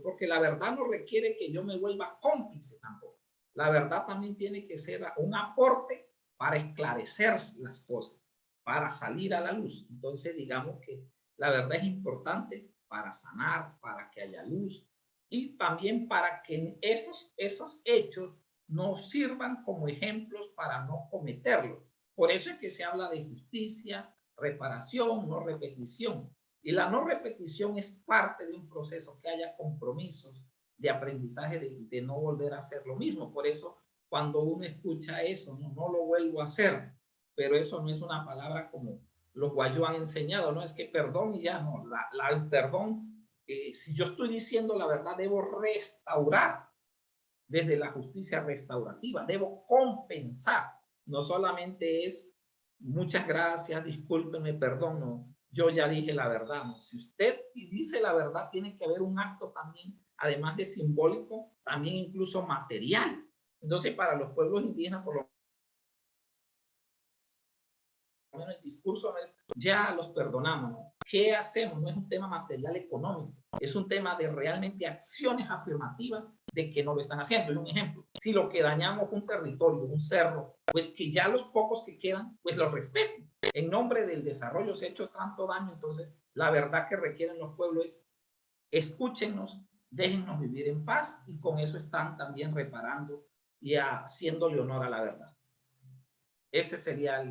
porque la verdad no requiere que yo me vuelva cómplice tampoco. La verdad también tiene que ser un aporte para esclarecer las cosas, para salir a la luz. Entonces digamos que la verdad es importante para sanar, para que haya luz, y también para que esos hechos nos sirvan como ejemplos para no cometerlos. Por eso es que se habla de justicia, reparación, no repetición. Y la no repetición es parte de un proceso, que haya compromisos de aprendizaje, de no volver a hacer lo mismo. Por eso, cuando uno escucha eso, no lo vuelvo a hacer, pero eso no es una palabra como los guayos han enseñado, no es que perdón y ya no. El perdón, si yo estoy diciendo la verdad, debo restaurar desde la justicia restaurativa, debo compensar. No solamente es muchas gracias, discúlpenme, perdón, no. Yo ya dije la verdad, ¿no? Si usted dice la verdad, tiene que haber un acto también, además de simbólico, también incluso material. Entonces, para los pueblos indígenas, por lo menos el discurso no es, ya los perdonamos, ¿no? ¿Qué hacemos? No es un tema material económico, es un tema de realmente acciones afirmativas de que no lo están haciendo. Es un ejemplo. Si lo que dañamos un territorio, un cerro, pues que ya los pocos que quedan, pues los respeten. En nombre del desarrollo se ha hecho tanto daño, entonces la verdad que requieren los pueblos es escúchenos, déjennos vivir en paz, y con eso están también reparando y haciéndole honor a la verdad. Ese sería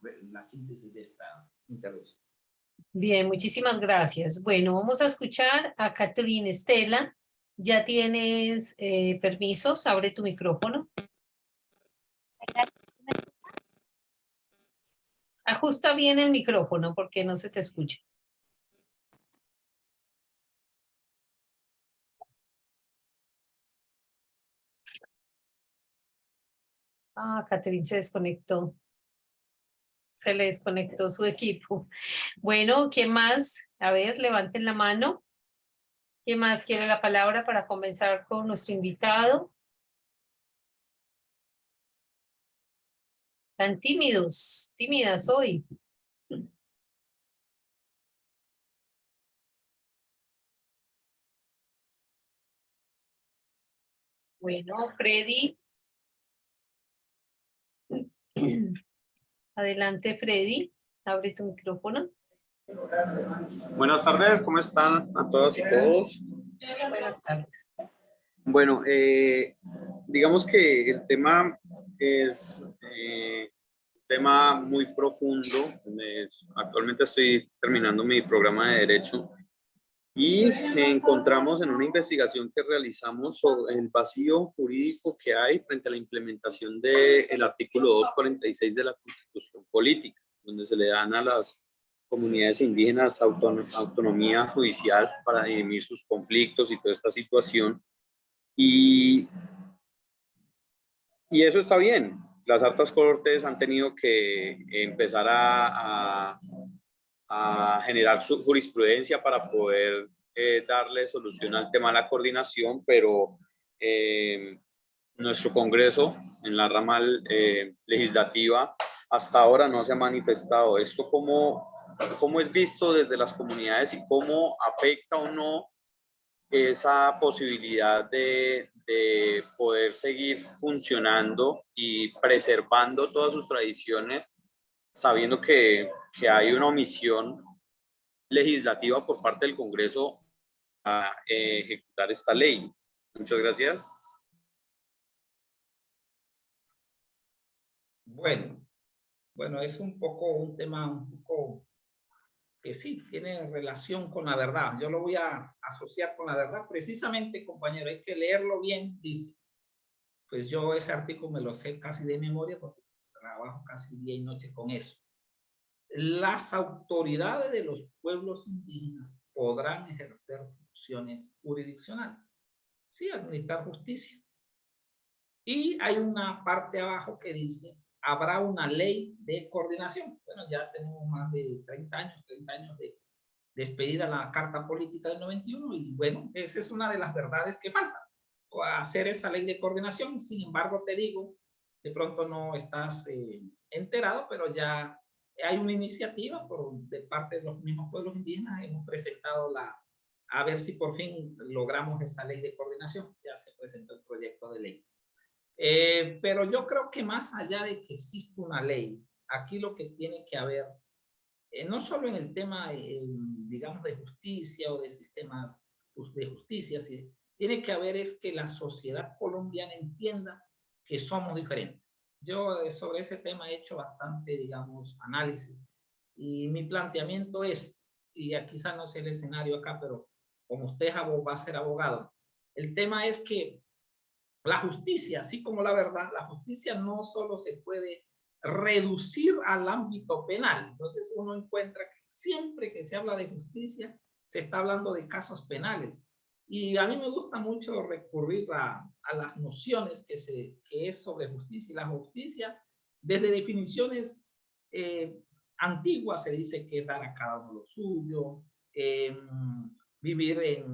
la síntesis de esta intervención. Bien, muchísimas gracias. Bueno, vamos a escuchar a Catherine Estela. Ya tienes permisos, abre tu micrófono. Gracias. Ajusta bien el micrófono porque no se te escucha. Catherine se desconectó. Se le desconectó su equipo. Bueno, ¿quién más? A ver, levanten la mano. ¿Quién más quiere la palabra para comenzar con nuestro invitado? Tan tímidos, tímidas hoy. Bueno, Freddy. Adelante, Freddy. Abre tu micrófono. Buenas tardes, ¿cómo están a todas y todos? Buenas tardes. Bueno, digamos que el tema es un tema muy profundo. Actualmente estoy terminando mi programa de Derecho y encontramos en una investigación que realizamos sobre el vacío jurídico que hay frente a la implementación del artículo 246 de la Constitución Política, donde se le dan a las comunidades indígenas autonomía judicial para dirimir sus conflictos y toda esta situación. Y eso está bien. Las altas cortes han tenido que empezar a generar su jurisprudencia para poder darle solución al tema de la coordinación, pero nuestro Congreso, en la rama legislativa, hasta ahora no se ha manifestado. ¿Esto cómo es visto desde las comunidades y cómo afecta o no esa posibilidad de poder seguir funcionando y preservando todas sus tradiciones, sabiendo que hay una omisión legislativa por parte del Congreso a ejecutar esta ley? Muchas gracias. Bueno, es un tema un poco que sí tiene relación con la verdad. Yo lo voy a asociar con la verdad. Precisamente, compañero, hay que leerlo bien, dice. Pues yo ese artículo me lo sé casi de memoria porque trabajo casi día y noche con eso. Las autoridades de los pueblos indígenas podrán ejercer funciones jurisdiccionales, sí, administrar justicia. Y hay una parte abajo que dice, habrá una ley de coordinación. Bueno, ya tenemos más de 30 años de expedida la Carta Política del 91 y bueno, esa es una de las verdades que falta, hacer esa ley de coordinación. Sin embargo, te digo, de pronto no estás enterado, pero ya hay una iniciativa de parte de los mismos pueblos indígenas. Hemos presentado a ver si por fin logramos esa ley de coordinación. Ya se presentó el proyecto de ley. Pero yo creo que más allá de que exista una ley, aquí lo que tiene que haber, no solo en el tema, digamos, de justicia o de sistemas de justicia, sí, tiene que haber es que la sociedad colombiana entienda que somos diferentes. Yo sobre ese tema he hecho bastante, digamos, análisis y mi planteamiento es, y quizá no sé el escenario acá, pero como usted va a ser abogado, el tema es que la justicia, así como la verdad, la justicia no solo se puede reducir al ámbito penal. Entonces uno encuentra que siempre que se habla de justicia, se está hablando de casos penales. Y a mí me gusta mucho recurrir a las nociones que es sobre justicia. Y la justicia, desde definiciones antiguas, se dice que dar a cada uno lo suyo, vivir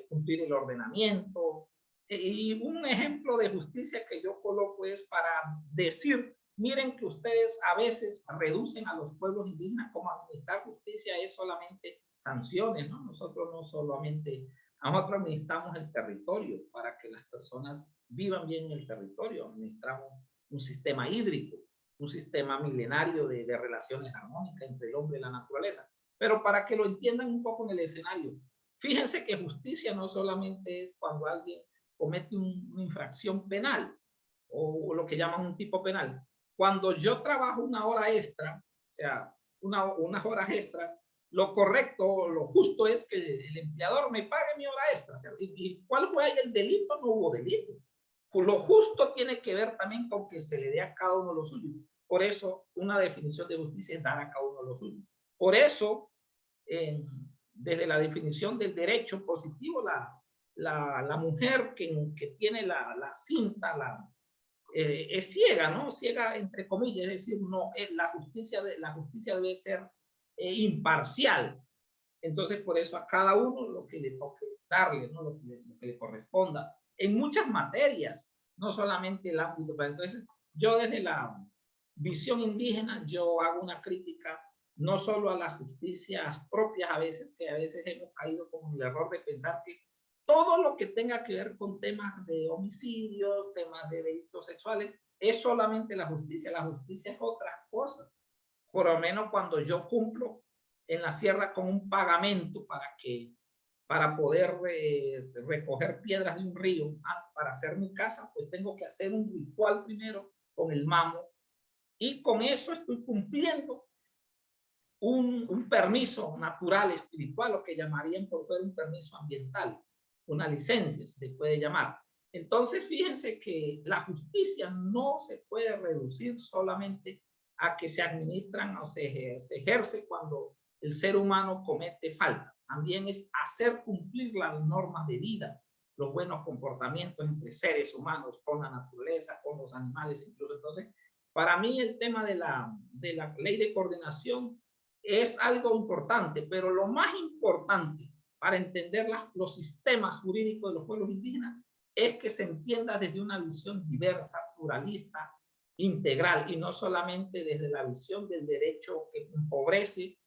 cumplir el ordenamiento. Y un ejemplo de justicia que yo coloco es para decir, miren que ustedes a veces reducen a los pueblos indígenas como administrar justicia es solamente sanciones, ¿no? Nosotros administramos el territorio para que las personas vivan bien en el territorio, administramos un sistema hídrico, un sistema milenario de relaciones armónicas entre el hombre y la naturaleza. Pero para que lo entiendan un poco en el escenario, fíjense que justicia no solamente es cuando alguien comete una infracción penal o lo que llaman un tipo penal. Cuando yo trabajo una hora extra, o sea, unas horas extra, lo correcto, lo justo es que el empleador me pague mi hora extra. O sea, ¿y cuál fue ahí el delito? No hubo delito. Pues lo justo tiene que ver también con que se le dé a cada uno lo suyo. Por eso, una definición de justicia es dar a cada uno lo suyo. Por eso, desde la definición del derecho positivo, la mujer que tiene la cinta es ciega, ¿no? Ciega entre comillas, es decir, no, la justicia debe ser imparcial. Entonces, por eso a cada uno lo que le toque darle, ¿no? Lo que le corresponda. En muchas materias, no solamente el ámbito, pero entonces yo desde la visión indígena, yo hago una crítica no solo a las justicias propias a veces, que a veces hemos caído con el error de pensar que todo lo que tenga que ver con temas de homicidios, temas de delitos sexuales, es solamente la justicia. La justicia es otras cosas. Por lo menos cuando yo cumplo en la sierra con un pagamento para poder recoger piedras de un río para hacer mi casa, pues tengo que hacer un ritual primero con el mamo y con eso estoy cumpliendo un permiso natural, espiritual, lo que llamarían por ver un permiso ambiental, una licencia, si se puede llamar. Entonces, fíjense que la justicia no se puede reducir solamente a que se administran o se ejerce cuando el ser humano comete faltas. También es hacer cumplir las normas de vida, los buenos comportamientos entre seres humanos, con la naturaleza, con los animales, incluso. Entonces, para mí el tema de la ley de coordinación es algo importante, pero lo más importante para entender los sistemas jurídicos de los pueblos indígenas es que se entienda desde una visión diversa, pluralista, integral y no solamente desde la visión del derecho que empobrece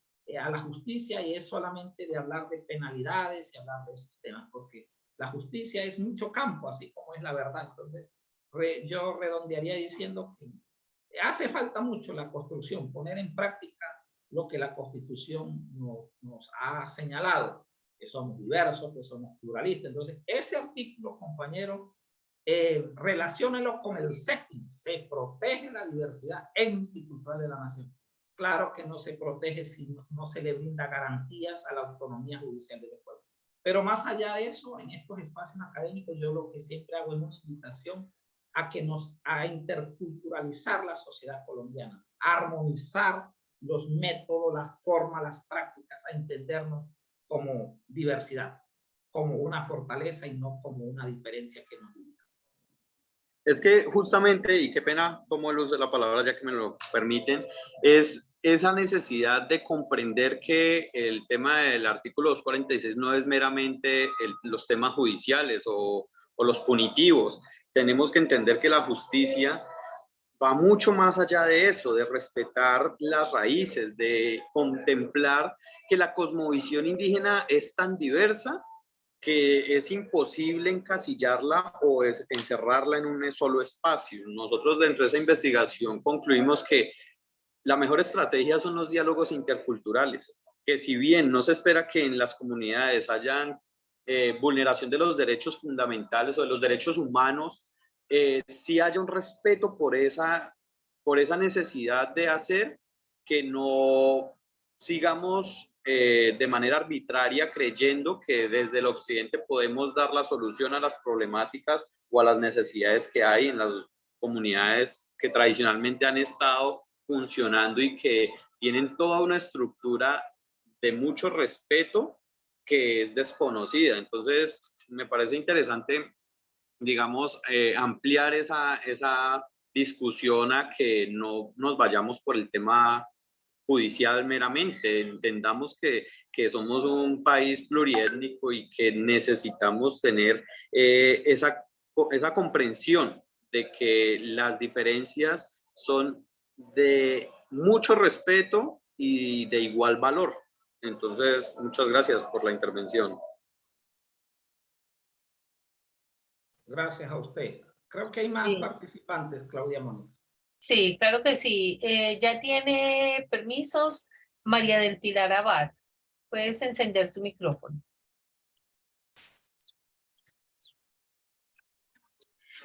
a la justicia y es solamente de hablar de penalidades y hablar de estos temas, porque la justicia es mucho campo, así como es la verdad. Entonces, yo redondearía diciendo que hace falta mucho la construcción, poner en práctica lo que la Constitución nos ha señalado, que somos diversos, que somos pluralistas. Entonces, ese artículo, compañero, relaciónelo con el séptimo, se protege la diversidad étnica y cultural de la nación. Claro que no se protege si no se le brinda garantías a la autonomía judicial del pueblo. Pero más allá de eso, en estos espacios académicos, yo lo que siempre hago es una invitación a interculturalizar la sociedad colombiana, a armonizar los métodos, las formas, las prácticas, a entendernos como diversidad, como una fortaleza y no como una diferencia que nos divide. Es que justamente, y qué pena tomo el uso de la palabra ya que me lo permiten, es esa necesidad de comprender que el tema del artículo 246 no es meramente los temas judiciales o los punitivos. Tenemos que entender que la justicia va mucho más allá de eso, de respetar las raíces, de contemplar que la cosmovisión indígena es tan diversa que es imposible encasillarla o encerrarla en un solo espacio. Nosotros dentro de esa investigación concluimos que la mejor estrategia son los diálogos interculturales, que si bien no se espera que en las comunidades hayan vulneración de los derechos fundamentales o de los derechos humanos, sí haya un respeto por esa necesidad de hacer que no sigamos de manera arbitraria creyendo que desde el occidente podemos dar la solución a las problemáticas o a las necesidades que hay en las comunidades que tradicionalmente han estado funcionando y que tienen toda una estructura de mucho respeto que es desconocida. Entonces, me parece interesante, digamos, ampliar esa discusión a que no nos vayamos por el tema judicial meramente. Entendamos que somos un país pluriétnico y que necesitamos tener esa comprensión de que las diferencias son de mucho respeto y de igual valor. Entonces, muchas gracias por la intervención. Gracias a usted. Creo que hay más participantes, Claudia Mónica. Sí, claro que sí. Ya tiene permisos María del Pilar Abad. Puedes encender tu micrófono.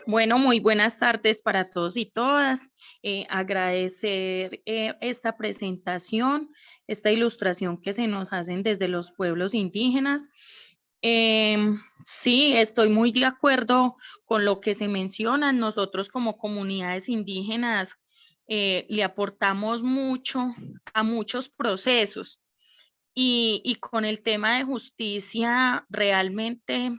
Bueno, muy buenas tardes para todos y todas. Agradecer esta presentación, esta ilustración que se nos hacen desde los pueblos indígenas. Sí, estoy muy de acuerdo con lo que se menciona. Nosotros como comunidades indígenas le aportamos mucho a muchos procesos y con el tema de justicia realmente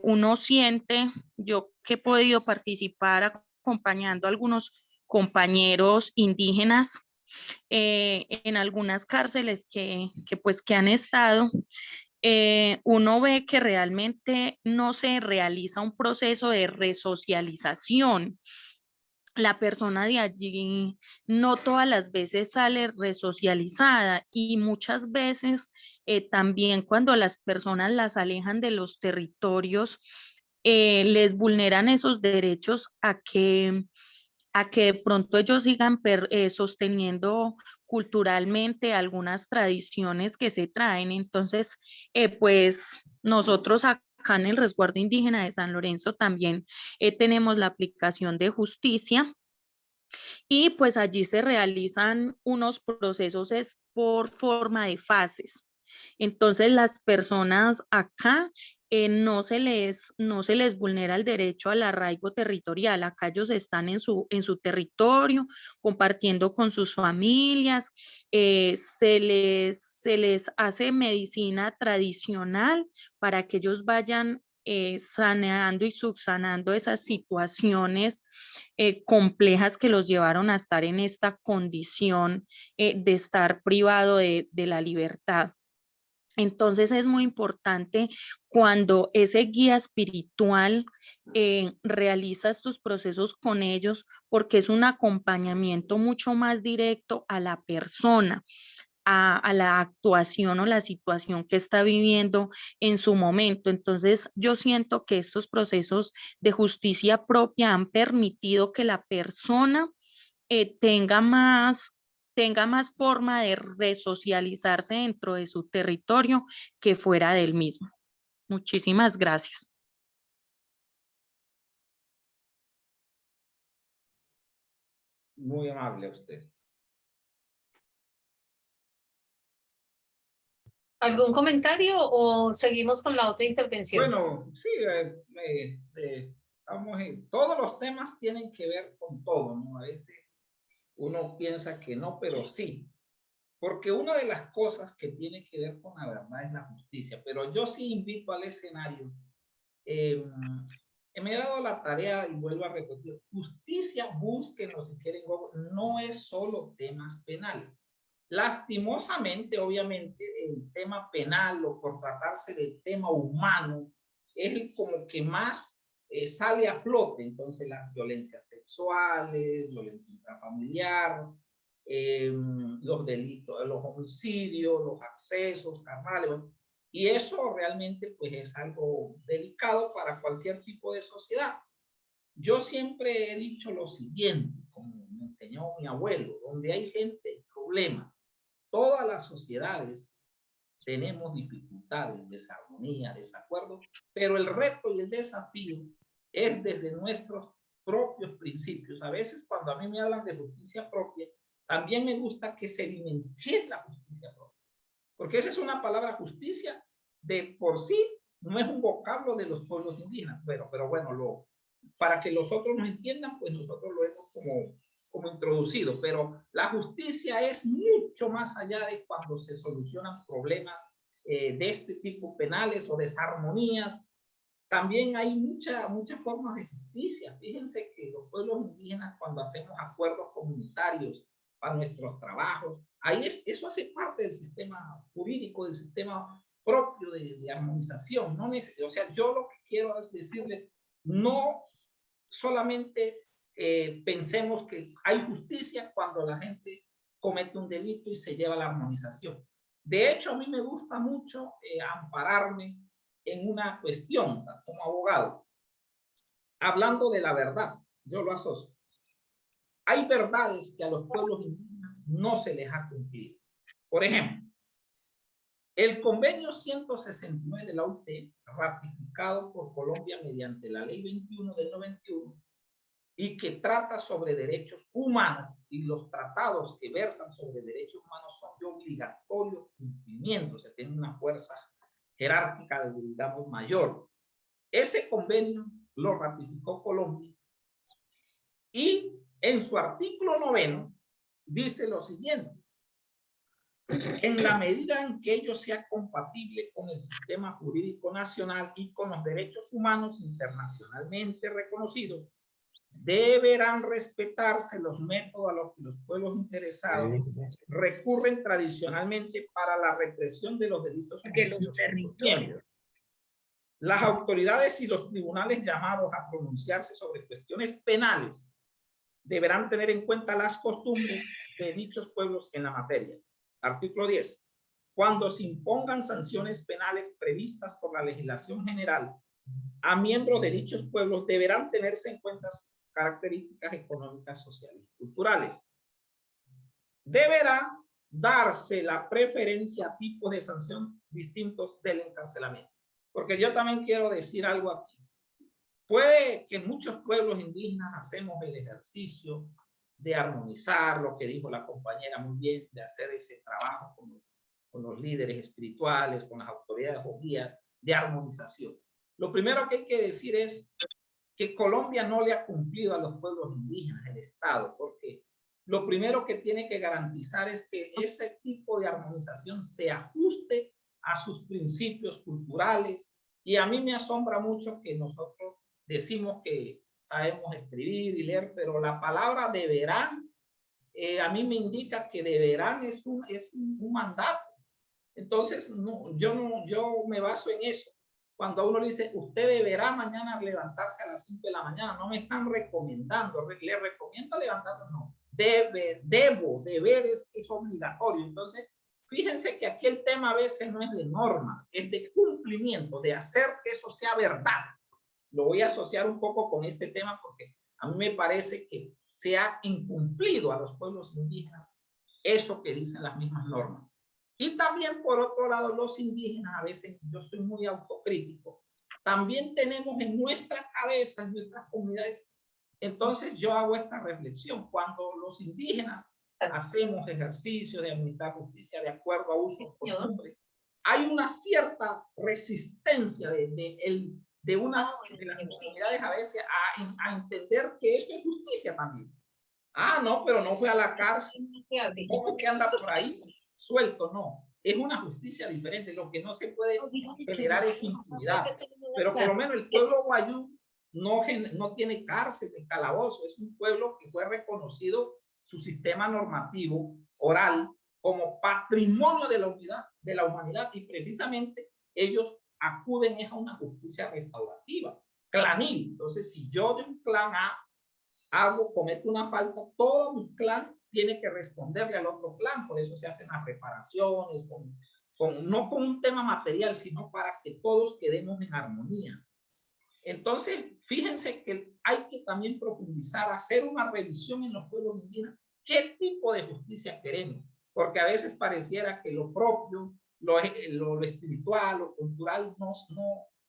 uno siente, yo que he podido participar acompañando a algunos compañeros indígenas en algunas cárceles que han estado, uno ve que realmente no se realiza un proceso de resocialización. La persona de allí no todas las veces sale resocializada y muchas veces también cuando las personas las alejan de los territorios, les vulneran esos derechos a que de pronto ellos sigan sosteniendo culturalmente algunas tradiciones que se traen. Entonces, pues nosotros acá en el resguardo indígena de San Lorenzo también tenemos la aplicación de justicia y pues allí se realizan unos procesos es por forma de fases. Entonces las personas acá no se les vulnera el derecho al arraigo territorial. Acá ellos están en su territorio, compartiendo con sus familias, se les hace medicina tradicional para que ellos vayan saneando y subsanando esas situaciones complejas que los llevaron a estar en esta condición de estar privado de la libertad. Entonces es muy importante cuando ese guía espiritual realiza estos procesos con ellos, porque es un acompañamiento mucho más directo a la persona, a la actuación o la situación que está viviendo en su momento. Entonces, yo siento que estos procesos de justicia propia han permitido que la persona tenga más forma de resocializarse dentro de su territorio que fuera del mismo. Muchísimas gracias. Muy amable a usted. ¿Algún comentario o seguimos con la otra intervención? Bueno, sí, todos los temas tienen que ver con todo, ¿no? A veces uno piensa que no, pero sí. Porque una de las cosas que tiene que ver con la verdad es la justicia. Pero yo sí invito al escenario. Me he dado la tarea y vuelvo a repetir, justicia, búsquenlo si quieren, no es solo temas penales. Lastimosamente, obviamente, el tema penal o por tratarse del tema humano es el como que más sale a flote. Entonces, las violencias sexuales, violencia intrafamiliar, los delitos, los homicidios, los accesos carnales, bueno, y eso realmente pues es algo delicado para cualquier tipo de sociedad. Yo siempre he dicho lo siguiente, como me enseñó mi abuelo, donde hay gente, problemas, todas las sociedades tenemos dificultades, desarmonía, desacuerdo, pero el reto y el desafío es desde nuestros propios principios. A veces cuando a mí me hablan de justicia propia, también me gusta que se dimensione qué es la justicia propia. Porque esa es una palabra, justicia, de por sí, no es un vocablo de los pueblos indígenas. Pero bueno, para que los otros nos entiendan, pues nosotros lo hemos como introducido. Pero la justicia es mucho más allá de cuando se solucionan problemas de este tipo penales o desarmonías. También hay muchas formas de justicia. Fíjense que los pueblos indígenas, cuando hacemos acuerdos comunitarios para nuestros trabajos, eso hace parte del sistema jurídico, del sistema propio de armonización. No o sea, yo lo que quiero es decirle, no solamente pensemos que hay justicia cuando la gente comete un delito y se lleva a la armonización. De hecho, a mí me gusta mucho ampararme en una cuestión como abogado. Hablando de la verdad, yo lo asocio. Hay verdades que a los pueblos indígenas no se les ha cumplido. Por ejemplo, el convenio 169 de la OIT, ratificado por Colombia mediante la ley 21 del 91, y que trata sobre derechos humanos, y los tratados que versan sobre derechos humanos son de obligatorio cumplimiento, se tiene una fuerza jerárquica, digamos, mayor. Ese convenio lo ratificó Colombia y en su artículo 9 dice lo siguiente: en la medida en que ello sea compatible con el sistema jurídico nacional y con los derechos humanos internacionalmente reconocidos, deberán respetarse los métodos a los que los pueblos interesados recurren tradicionalmente para la represión de los delitos de los territorios. Las autoridades y los tribunales llamados a pronunciarse sobre cuestiones penales deberán tener en cuenta las costumbres de dichos pueblos en la materia. Artículo 10. Cuando se impongan sanciones penales previstas por la legislación general a miembros de dichos pueblos, deberán tenerse en cuenta sus características económicas, sociales y culturales. Deberá darse la preferencia a tipos de sanción distintos del encarcelamiento. Porque yo también quiero decir algo aquí. Puede que muchos pueblos indígenas hacemos el ejercicio de armonizar, lo que dijo la compañera muy bien, de hacer ese trabajo con los líderes espirituales, con las autoridades o guías de armonización. Lo primero que hay que decir es que Colombia no le ha cumplido a los pueblos indígenas, el Estado, porque lo primero que tiene que garantizar es que ese tipo de armonización se ajuste a sus principios culturales. Y a mí me asombra mucho que nosotros decimos que sabemos escribir y leer, pero la palabra deberán, a mí me indica que deberán es un mandato. Entonces, yo me baso en eso. Cuando a uno le dice, usted deberá mañana levantarse a las 5 de la mañana, no me están recomendando, le recomiendo levantarse, no. Deber es obligatorio. Entonces, fíjense que aquí el tema a veces no es de normas, es de cumplimiento, de hacer que eso sea verdad. Lo voy a asociar un poco con este tema porque a mí me parece que se ha incumplido a los pueblos indígenas eso que dicen las mismas normas. Y también, por otro lado, los indígenas, a veces yo soy muy autocrítico, también tenemos en nuestra cabeza, en nuestras comunidades. Entonces yo hago esta reflexión: cuando los indígenas hacemos ejercicio de administrar justicia de acuerdo a usos y costumbres, hay una cierta resistencia de unas de las comunidades a veces a entender que eso es justicia también. Ah, no, pero no fue a la cárcel. ¿Cómo es que anda por ahí suelto? No, es una justicia diferente. Lo que no se puede generar es impunidad. Pero por lo menos el pueblo guayú no tiene cárcel, de calabozo. Es un pueblo que fue reconocido su sistema normativo oral como patrimonio de la humanidad, y precisamente ellos acuden a una justicia restaurativa, clanil. Entonces, si yo de un clan A cometo una falta, todo mi clan tiene que responderle al otro clan. Por eso se hacen las reparaciones, no con un tema material, sino para que todos quedemos en armonía. Entonces, fíjense que hay que también profundizar, hacer una revisión en los pueblos indígenas. ¿Qué tipo de justicia queremos? Porque a veces pareciera que lo propio, lo espiritual, lo cultural,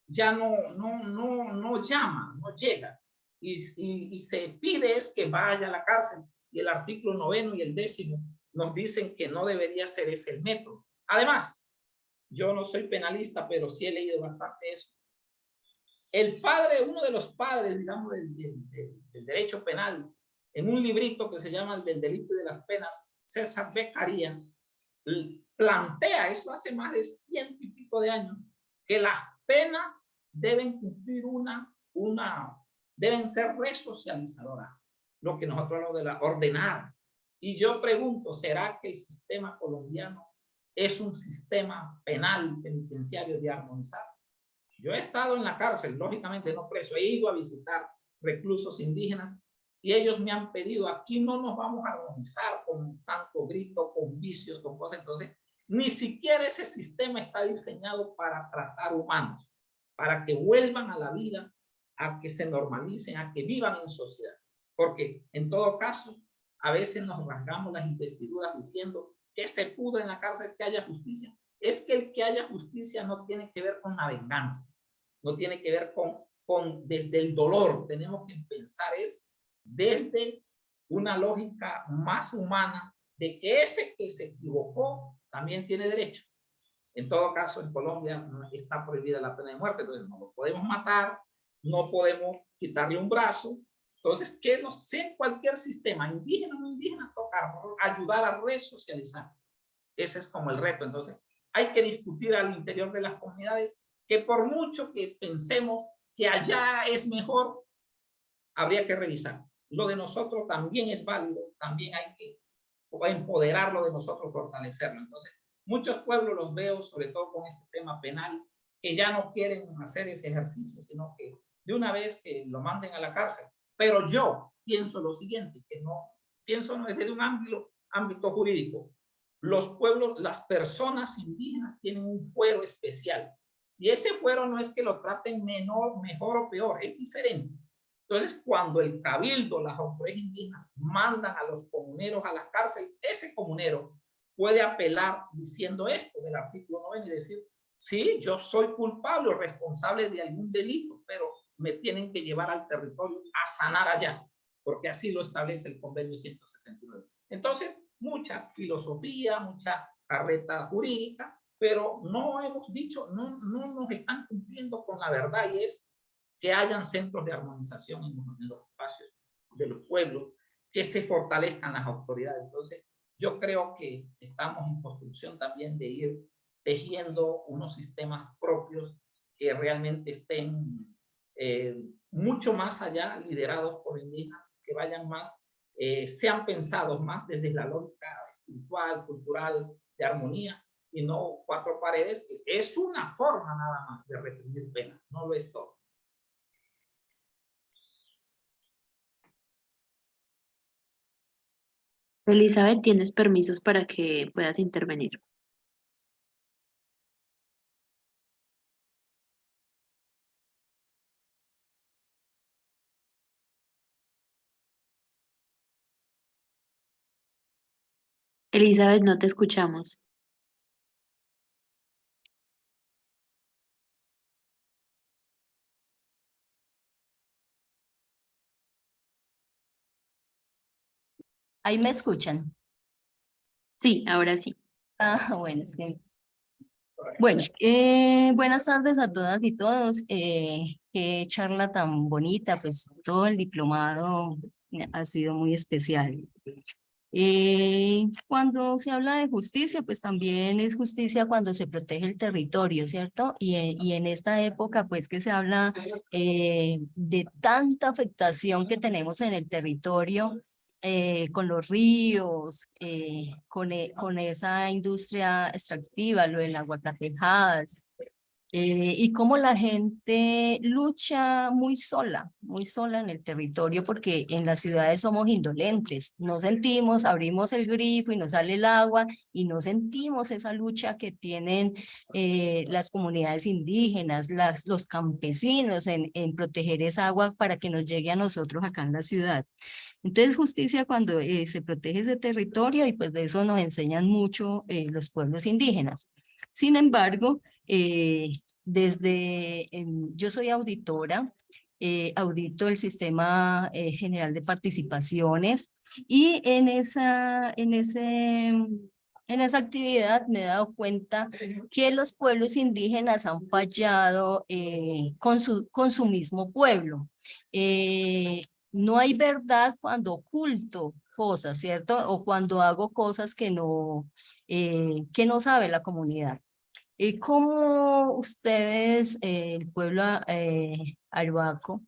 ya no llama, no llega. Y se pide es que vaya a la cárcel. Y el artículo 9 y el 10 nos dicen que no debería ser ese el método. Además, yo no soy penalista, pero sí he leído bastante eso. El padre, uno de los padres, digamos, del derecho penal, en un librito que se llama El del delito y de las penas, César Beccaria, plantea, eso hace más de 100 y pico de años, que las penas deben cumplir deben ser resocializadoras, lo que nosotros hablamos de la ordenar. Y yo pregunto, ¿será que el sistema colombiano es un sistema penal penitenciario de armonizar? Yo he estado en la cárcel, lógicamente no preso, he ido a visitar reclusos indígenas y ellos me han pedido, aquí no nos vamos a armonizar con tanto grito, con vicios, con cosas. Entonces, ni siquiera ese sistema está diseñado para tratar humanos, para que vuelvan a la vida, a que se normalicen, a que vivan en sociedad. Porque en todo caso, a veces nos rasgamos las vestiduras diciendo que se pudre en la cárcel, que haya justicia. Es que el que haya justicia no tiene que ver con la venganza, no tiene que ver con desde el dolor. Tenemos que pensar desde una lógica más humana de que ese que se equivocó también tiene derecho. En todo caso, en Colombia está prohibida la pena de muerte, entonces no lo podemos matar, no podemos quitarle un brazo. Entonces, que no sé, cualquier sistema, indígena o no indígena, toca ayudar a resocializar. Ese es como el reto. Entonces, hay que discutir al interior de las comunidades que por mucho que pensemos que allá es mejor, habría que revisar. Lo de nosotros también es válido, también hay que empoderarlo de nosotros, fortalecerlo. Entonces, muchos pueblos los veo, sobre todo con este tema penal, que ya no quieren hacer ese ejercicio, sino que de una vez que lo manden a la cárcel. Pero yo pienso lo siguiente, que no pienso desde un ámbito jurídico. Los pueblos, las personas indígenas tienen un fuero especial. Y ese fuero no es que lo traten mejor o peor, es diferente. Entonces, cuando el cabildo, las autoridades indígenas mandan a los comuneros a la cárcel, ese comunero puede apelar diciendo esto del artículo 9 y decir, sí, yo soy culpable o responsable de algún delito, pero me tienen que llevar al territorio a sanar allá, porque así lo establece el convenio 169. Entonces, mucha filosofía, mucha carreta jurídica, pero no hemos dicho, no nos están cumpliendo con la verdad, y es que hayan centros de armonización en los espacios de los pueblos, que se fortalezcan las autoridades. Entonces, yo creo que estamos en construcción también de ir tejiendo unos sistemas propios que realmente estén mucho más allá, liderados por indígenas, que vayan más, sean pensados más desde la lógica espiritual, cultural, de armonía, y no 4 paredes, que es una forma nada más de reprimir penas, no lo es todo. Elizabeth, tienes permisos para que puedas intervenir. Elizabeth, no te escuchamos. Ahí me escuchan. Sí, ahora sí. Ah, bueno, es que... Bueno, buenas tardes a todas y todos. Qué charla tan bonita, pues todo el diplomado ha sido muy especial. Cuando se habla de justicia, pues también es justicia cuando se protege el territorio, ¿cierto? Y en esta época, pues que se habla de tanta afectación que tenemos en el territorio, con los ríos, con esa industria extractiva, lo del aguacatejas, y cómo la gente lucha muy sola en el territorio, porque en las ciudades somos indolentes, no sentimos, abrimos el grifo y nos sale el agua y no sentimos esa lucha que tienen las comunidades indígenas, los campesinos en proteger esa agua para que nos llegue a nosotros acá en la ciudad. Entonces, justicia cuando se protege ese territorio y pues de eso nos enseñan mucho los pueblos indígenas. Sin embargo, yo soy auditora, audito el Sistema General de Participaciones y en esa actividad me he dado cuenta que los pueblos indígenas han fallado con su mismo pueblo. No hay verdad cuando oculto cosas, ¿cierto? O cuando hago cosas que no sabe la comunidad. ¿Cómo ustedes, el pueblo arhuaco,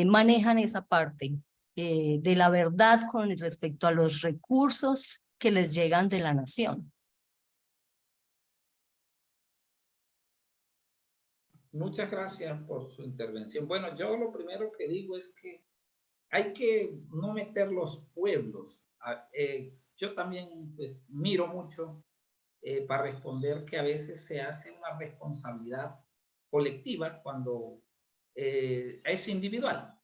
manejan esa parte de la verdad con respecto a los recursos que les llegan de la nación? Muchas gracias por su intervención. Bueno, yo lo primero que digo es que hay que no meter los pueblos. Yo también pues miro mucho para responder que a veces se hace una responsabilidad colectiva cuando es individual.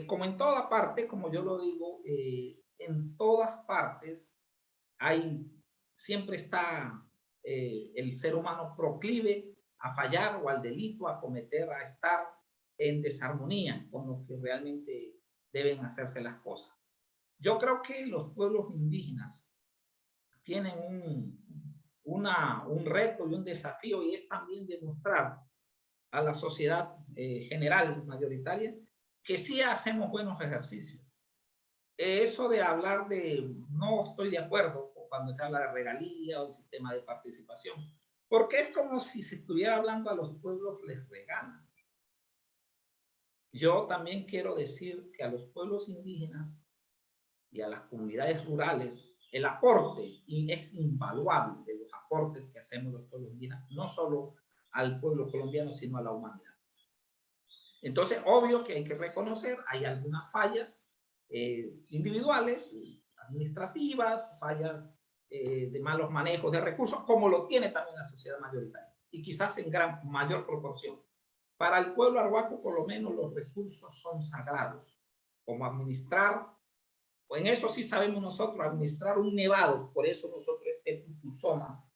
Como en toda parte, como yo lo digo, en todas partes siempre está el ser humano proclive a fallar o al delito, a cometer, a estar en desarmonía con lo que realmente deben hacerse las cosas. Yo creo que los pueblos indígenas tienen un reto y un desafío, y es también demostrar a la sociedad general, mayoritaria, que sí hacemos buenos ejercicios. Eso de hablar no estoy de acuerdo cuando se habla de regalía o de sistema de participación, porque es como si se estuviera hablando a los pueblos les regalan. Yo también quiero decir que a los pueblos indígenas y a las comunidades rurales, el aporte es invaluable de los aportes que hacemos los pueblos indígenas, no solo al pueblo colombiano, sino a la humanidad. Entonces, obvio que hay que reconocer, hay algunas fallas individuales, administrativas, fallas de malos manejos de recursos, como lo tiene también la sociedad mayoritaria, y quizás en mayor proporción. Para el pueblo arhuaco, por lo menos, los recursos son sagrados, como administrar, en eso sí sabemos nosotros, administrar un nevado. Por eso nosotros este Tutuzoma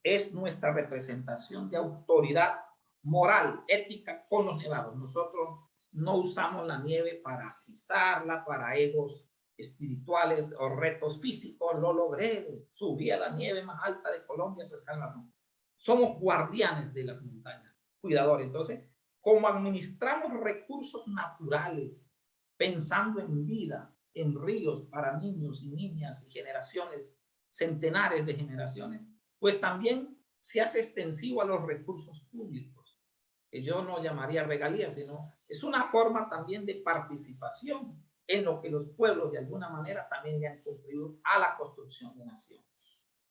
es nuestra representación de autoridad moral, ética con los nevados. Nosotros no usamos la nieve para pisarla, para egos espirituales o retos físicos. Lo logré, subí a la nieve más alta de Colombia, no. Somos guardianes de las montañas, cuidadores. Entonces, como administramos recursos naturales, pensando en vida, en ríos para niños y niñas y generaciones, centenares de generaciones, pues también se hace extensivo a los recursos públicos, que yo no llamaría regalías, sino es una forma también de participación en lo que los pueblos de alguna manera también le han contribuido a la construcción de nación.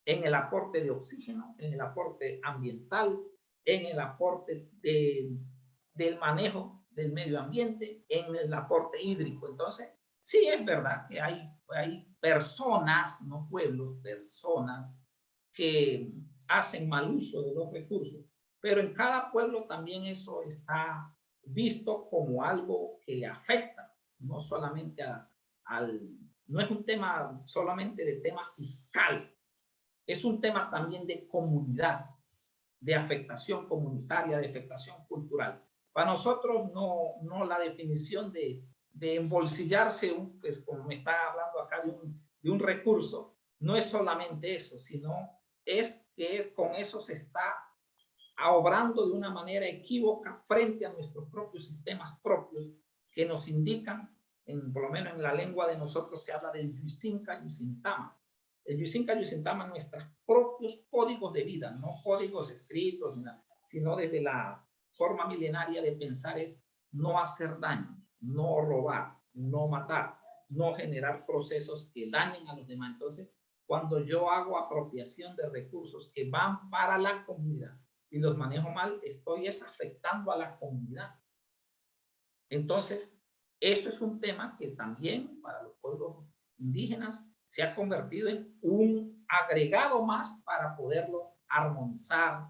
en el aporte de oxígeno, en el aporte ambiental, en el aporte del manejo del medio ambiente, en el aporte hídrico. Entonces, sí es verdad que hay personas, no pueblos, personas que hacen mal uso de los recursos, pero en cada pueblo también eso está visto como algo que afecta, no solamente no es un tema solamente de tema fiscal, es un tema también de comunidad, de afectación comunitaria, de afectación cultural. Para nosotros no la definición de embolsillarse, pues como me está hablando acá de un recurso, no es solamente eso, sino es que con eso se está obrando de una manera equívoca frente a nuestros propios sistemas propios que nos indican, por lo menos en la lengua de nosotros se habla del Yusinka Yusintama. El Yusinka Yusintama, nuestros propios códigos de vida, no códigos escritos, sino desde la forma milenaria de pensar es no hacer daño, no robar, no matar, no generar procesos que dañen a los demás. Entonces, cuando yo hago apropiación de recursos que van para la comunidad y los manejo mal, estoy afectando a la comunidad. Entonces, eso es un tema que también para los pueblos indígenas se ha convertido en un agregado más para poderlo armonizar,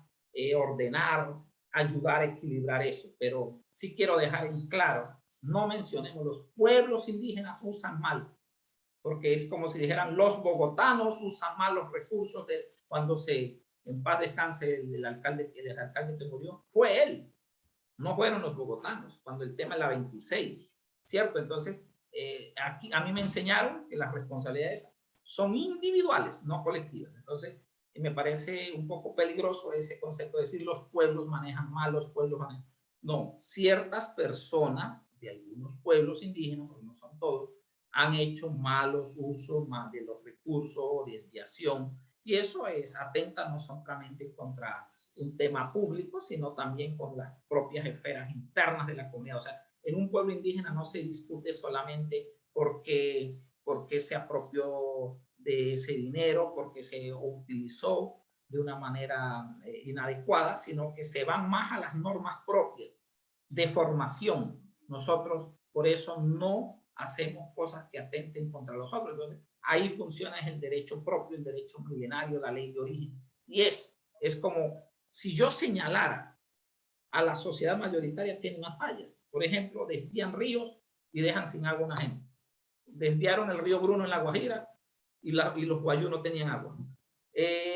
ordenar, ayudar a equilibrar eso. Pero sí quiero dejar en claro, no mencionemos los pueblos indígenas usan mal, porque es como si dijeran los bogotanos usan mal los recursos cuando en paz descanse el alcalde que murió, fue él, no fueron los bogotanos, cuando el tema es la 26, ¿cierto? Entonces, aquí a mí me enseñaron que las responsabilidades son individuales, no colectivas. Entonces, me parece un poco peligroso ese concepto de decir los pueblos manejan mal, los pueblos manejan. No, ciertas personas de algunos pueblos indígenas, porque no son todos, han hecho malos usos de los recursos, desviación, y eso atenta no solamente contra un tema público, sino también con las propias esferas internas de la comunidad. O sea, en un pueblo indígena no se discute solamente porque se apropió de ese dinero, porque se utilizó de una manera inadecuada, sino que se van más a las normas propias de formación. Nosotros por eso no hacemos cosas que atenten contra los otros. Entonces, ahí funciona el derecho propio, el derecho milenario, la ley de origen. Y es como si yo señalara a la sociedad mayoritaria tiene unas fallas. Por ejemplo, desvían ríos y dejan sin agua a una gente. Desviaron el río Bruno en La Guajira y los guayú no tenían agua.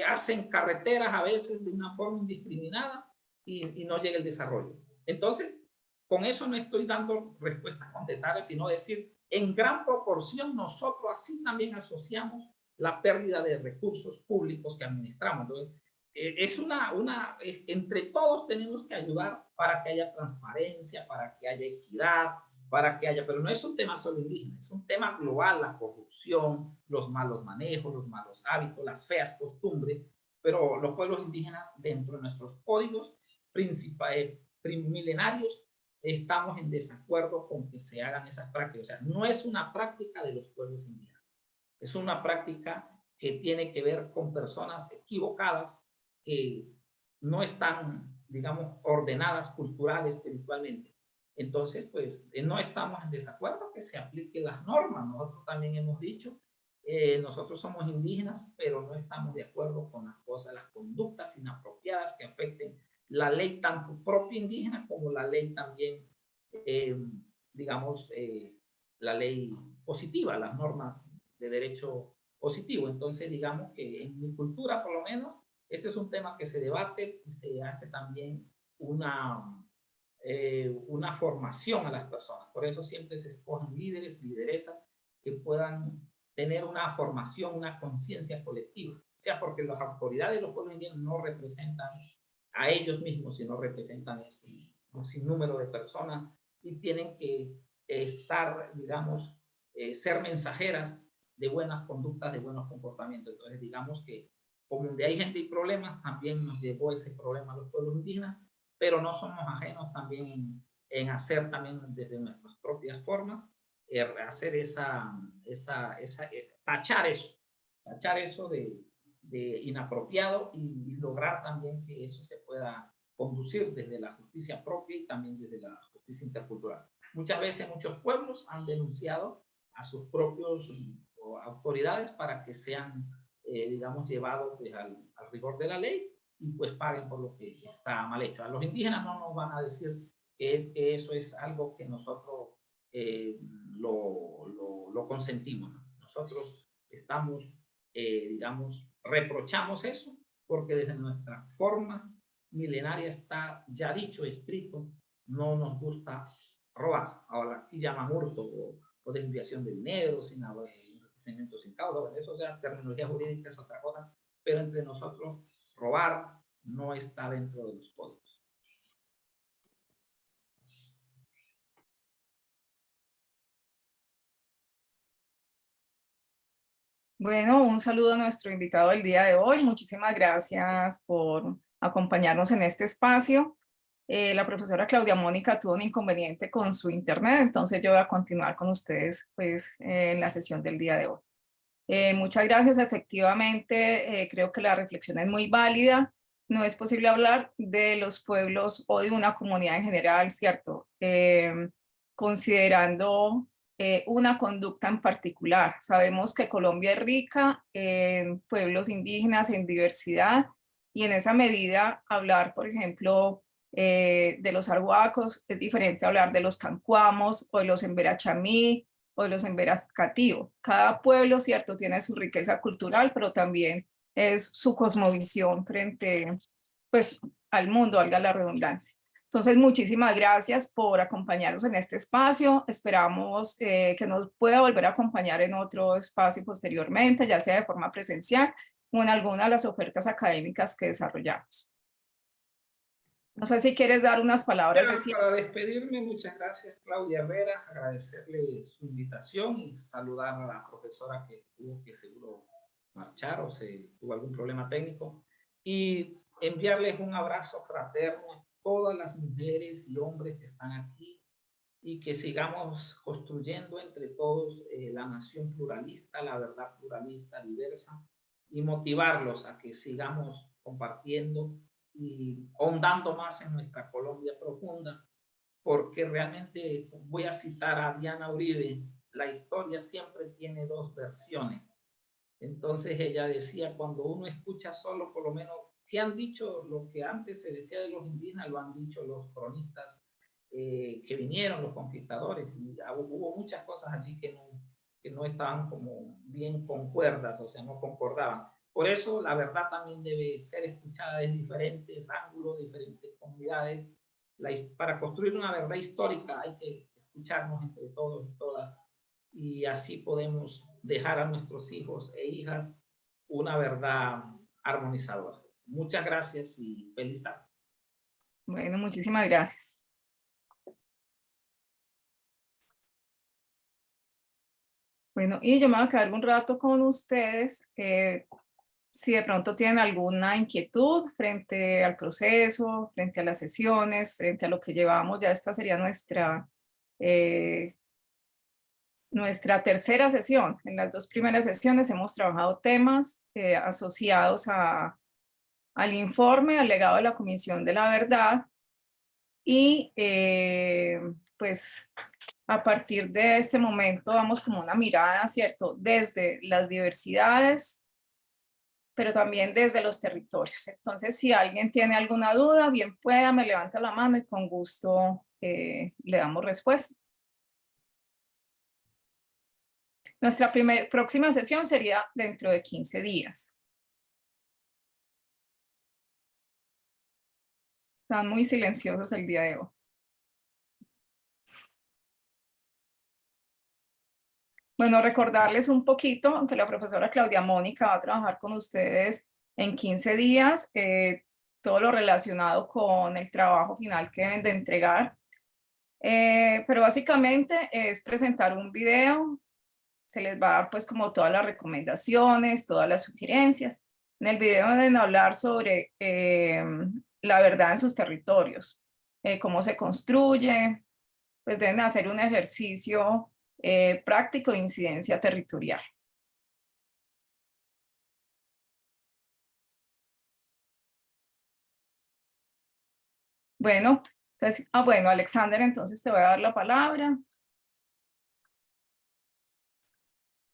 Hacen carreteras a veces de una forma indiscriminada y no llega el desarrollo. Entonces, con eso no estoy dando respuestas contestables, sino decir, en gran proporción nosotros así también asociamos la pérdida de recursos públicos que administramos. Entonces, entre todos tenemos que ayudar para que haya transparencia, para que haya equidad, pero no es un tema solo indígena, es un tema global, la corrupción, los malos manejos, los malos hábitos, las feas costumbres, pero los pueblos indígenas dentro de nuestros códigos milenarios estamos en desacuerdo con que se hagan esas prácticas. O sea, no es una práctica de los pueblos indígenas, es una práctica que tiene que ver con personas equivocadas que no están, digamos, ordenadas cultural, espiritualmente. Entonces, pues, no estamos en desacuerdo que se apliquen las normas. Nosotros también hemos dicho, nosotros somos indígenas, pero no estamos de acuerdo con las cosas, las conductas inapropiadas que afecten la ley tanto propia indígena como la ley también, digamos, la ley positiva, las normas de derecho positivo. Entonces, digamos que en mi cultura, por lo menos, este es un tema que se debate y se hace también una formación a las personas. Por eso siempre se escogen líderes, lideresas que puedan tener una formación, una conciencia colectiva. O sea, porque las autoridades de los pueblos indígenas no representan a ellos mismos, sino representan un sinnúmero de personas y tienen que estar, digamos, ser mensajeras de buenas conductas, de buenos comportamientos. Entonces, digamos que como donde hay gente y problemas, también nos llegó ese problema a los pueblos indígenas, pero no somos ajenos también en hacer también desde nuestras propias formas, hacer tachar eso inapropiado y lograr también que eso se pueda conducir desde la justicia propia y también desde la justicia intercultural. Muchas veces muchos pueblos han denunciado a sus propios autoridades para que sean, digamos, llevados pues, al rigor de la ley y pues paguen por lo que está mal hecho. A los indígenas no nos van a decir que eso es algo que nosotros lo consentimos. Nosotros estamos, digamos, reprochamos eso porque desde nuestras formas milenarias está ya dicho, escrito, no nos gusta robar. Ahora aquí llaman hurto o desviación de dinero, sin enriquecimiento sin causa. Bueno, eso ya es terminología jurídica, es otra cosa, pero entre nosotros robar no está dentro de los códigos. Bueno, un saludo a nuestro invitado del día de hoy. Muchísimas gracias por acompañarnos en este espacio. La profesora Claudia Mónica tuvo un inconveniente con su internet, entonces yo voy a continuar con ustedes pues, en la sesión del día de hoy. Muchas gracias. Efectivamente, creo que la reflexión es muy válida. No es posible hablar de los pueblos o de una comunidad en general, ¿cierto? Considerando una conducta en particular. Sabemos que Colombia es rica en pueblos indígenas, en diversidad, y en esa medida hablar, por ejemplo, de los arhuacos es diferente a hablar de los cancuamos o de los emberachamí o de los emberas-catío. Cada pueblo, cierto, tiene su riqueza cultural, pero también es su cosmovisión frente, pues, al mundo, valga la redundancia. Entonces, muchísimas gracias por acompañarnos en este espacio. Esperamos que nos pueda volver a acompañar en otro espacio posteriormente, ya sea de forma presencial o en alguna de las ofertas académicas que desarrollamos. No sé si quieres dar unas palabras de cierre. Para despedirme, muchas gracias Claudia Herrera, agradecerle su invitación y saludar a la profesora que tuvo que seguro marchar o se tuvo algún problema técnico y enviarles un abrazo fraterno a todas las mujeres y hombres que están aquí y que sigamos construyendo entre todos la nación pluralista, la verdad pluralista, diversa y motivarlos a que sigamos compartiendo y ahondando más en nuestra Colombia profunda, porque realmente voy a citar a Diana Uribe, la historia siempre tiene dos versiones. Entonces ella decía, cuando uno escucha solo por lo menos qué han dicho, lo que antes se decía de los indígenas, lo han dicho los cronistas que vinieron, los conquistadores, y hubo muchas cosas allí que no estaban como bien concuerdas, o sea, no concordaban. Por eso la verdad también debe ser escuchada de diferentes ángulos, diferentes comunidades. Para construir una verdad histórica hay que escucharnos entre todos y todas y así podemos dejar a nuestros hijos e hijas una verdad armonizadora. Muchas gracias y feliz tarde. Bueno, muchísimas gracias. Bueno, y yo me voy a quedar un rato con ustedes. Si de pronto tienen alguna inquietud frente al proceso, frente a las sesiones, frente a lo que llevamos, ya esta sería nuestra tercera sesión. En las dos primeras sesiones hemos trabajado temas asociados al informe, al legado de la Comisión de la Verdad y pues a partir de este momento damos como una mirada, ¿cierto? Desde las diversidades, pero también desde los territorios. Entonces, si alguien tiene alguna duda, bien pueda, me levanta la mano y con gusto le damos respuesta. Nuestra próxima sesión sería dentro de 15 días. Están muy silenciosos el día de hoy. Bueno, recordarles un poquito que la profesora Claudia Mónica va a trabajar con ustedes en 15 días, todo lo relacionado con el trabajo final que deben de entregar. Pero básicamente es presentar un video, se les va a dar pues como todas las recomendaciones, todas las sugerencias. En el video deben hablar sobre la verdad en sus territorios, cómo se construye, pues deben hacer un ejercicio práctico de incidencia territorial. Bueno, entonces, bueno, Alexander, entonces te voy a dar la palabra.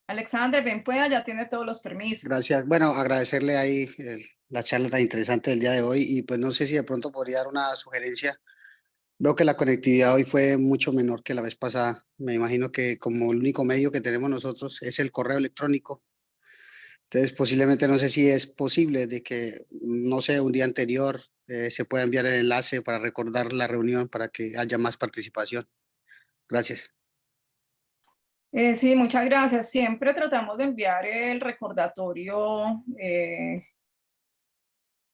Alexander, bien pueda, ya tiene todos los permisos. Gracias. Bueno, agradecerle ahí la charla tan interesante del día de hoy y pues no sé si de pronto podría dar una sugerencia. Veo que la conectividad hoy fue mucho menor que la vez pasada. Me imagino que como el único medio que tenemos nosotros es el correo electrónico. Entonces, posiblemente no sé si es posible de que, no sé, un día anterior se pueda enviar el enlace para recordar la reunión para que haya más participación. Gracias. Sí, muchas gracias. Siempre tratamos de enviar el recordatorio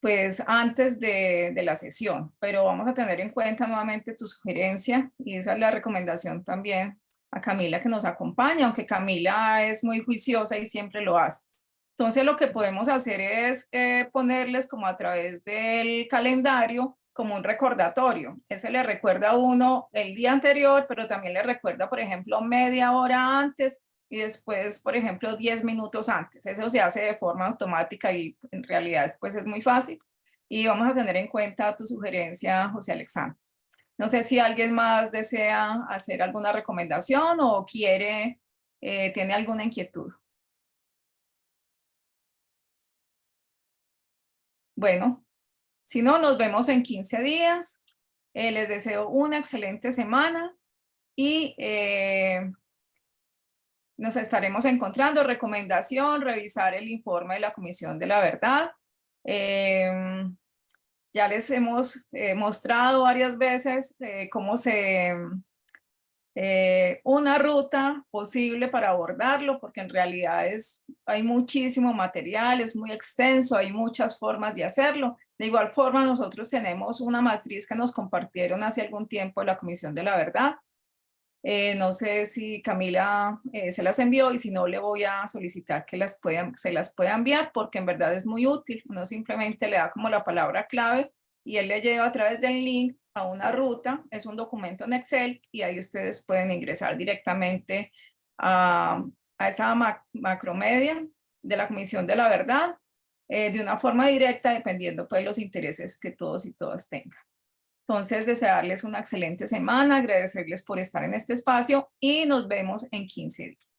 pues antes de la sesión, pero vamos a tener en cuenta nuevamente tu sugerencia y esa es la recomendación también a Camila que nos acompaña, aunque Camila es muy juiciosa y siempre lo hace. Entonces lo que podemos hacer es ponerles como a través del calendario como un recordatorio. Ese le recuerda a uno el día anterior, pero también le recuerda, por ejemplo, media hora antes y después, por ejemplo, 10 minutos antes. Eso se hace de forma automática y en realidad pues es muy fácil. Y vamos a tener en cuenta tu sugerencia, José Alexander. No sé si alguien más desea hacer alguna recomendación o quiere, tiene alguna inquietud. Bueno, si no, nos vemos en 15 días. Les deseo una excelente semana y nos estaremos encontrando. Recomendación, revisar el informe de la Comisión de la Verdad. Ya les hemos mostrado varias veces cómo una ruta posible para abordarlo, porque en realidad hay muchísimo material, es muy extenso, hay muchas formas de hacerlo. De igual forma, nosotros tenemos una matriz que nos compartieron hace algún tiempo de la Comisión de la Verdad. No sé si Camila se las envió y si no le voy a solicitar que se las pueda enviar porque en verdad es muy útil. Uno simplemente le da como la palabra clave y él le lleva a través del link a una ruta. Es un documento en Excel y ahí ustedes pueden ingresar directamente a esa macromedia de la Comisión de la Verdad de una forma directa dependiendo pues los intereses que todos y todas tengan. Entonces, desearles una excelente semana, agradecerles por estar en este espacio y nos vemos en 15 días.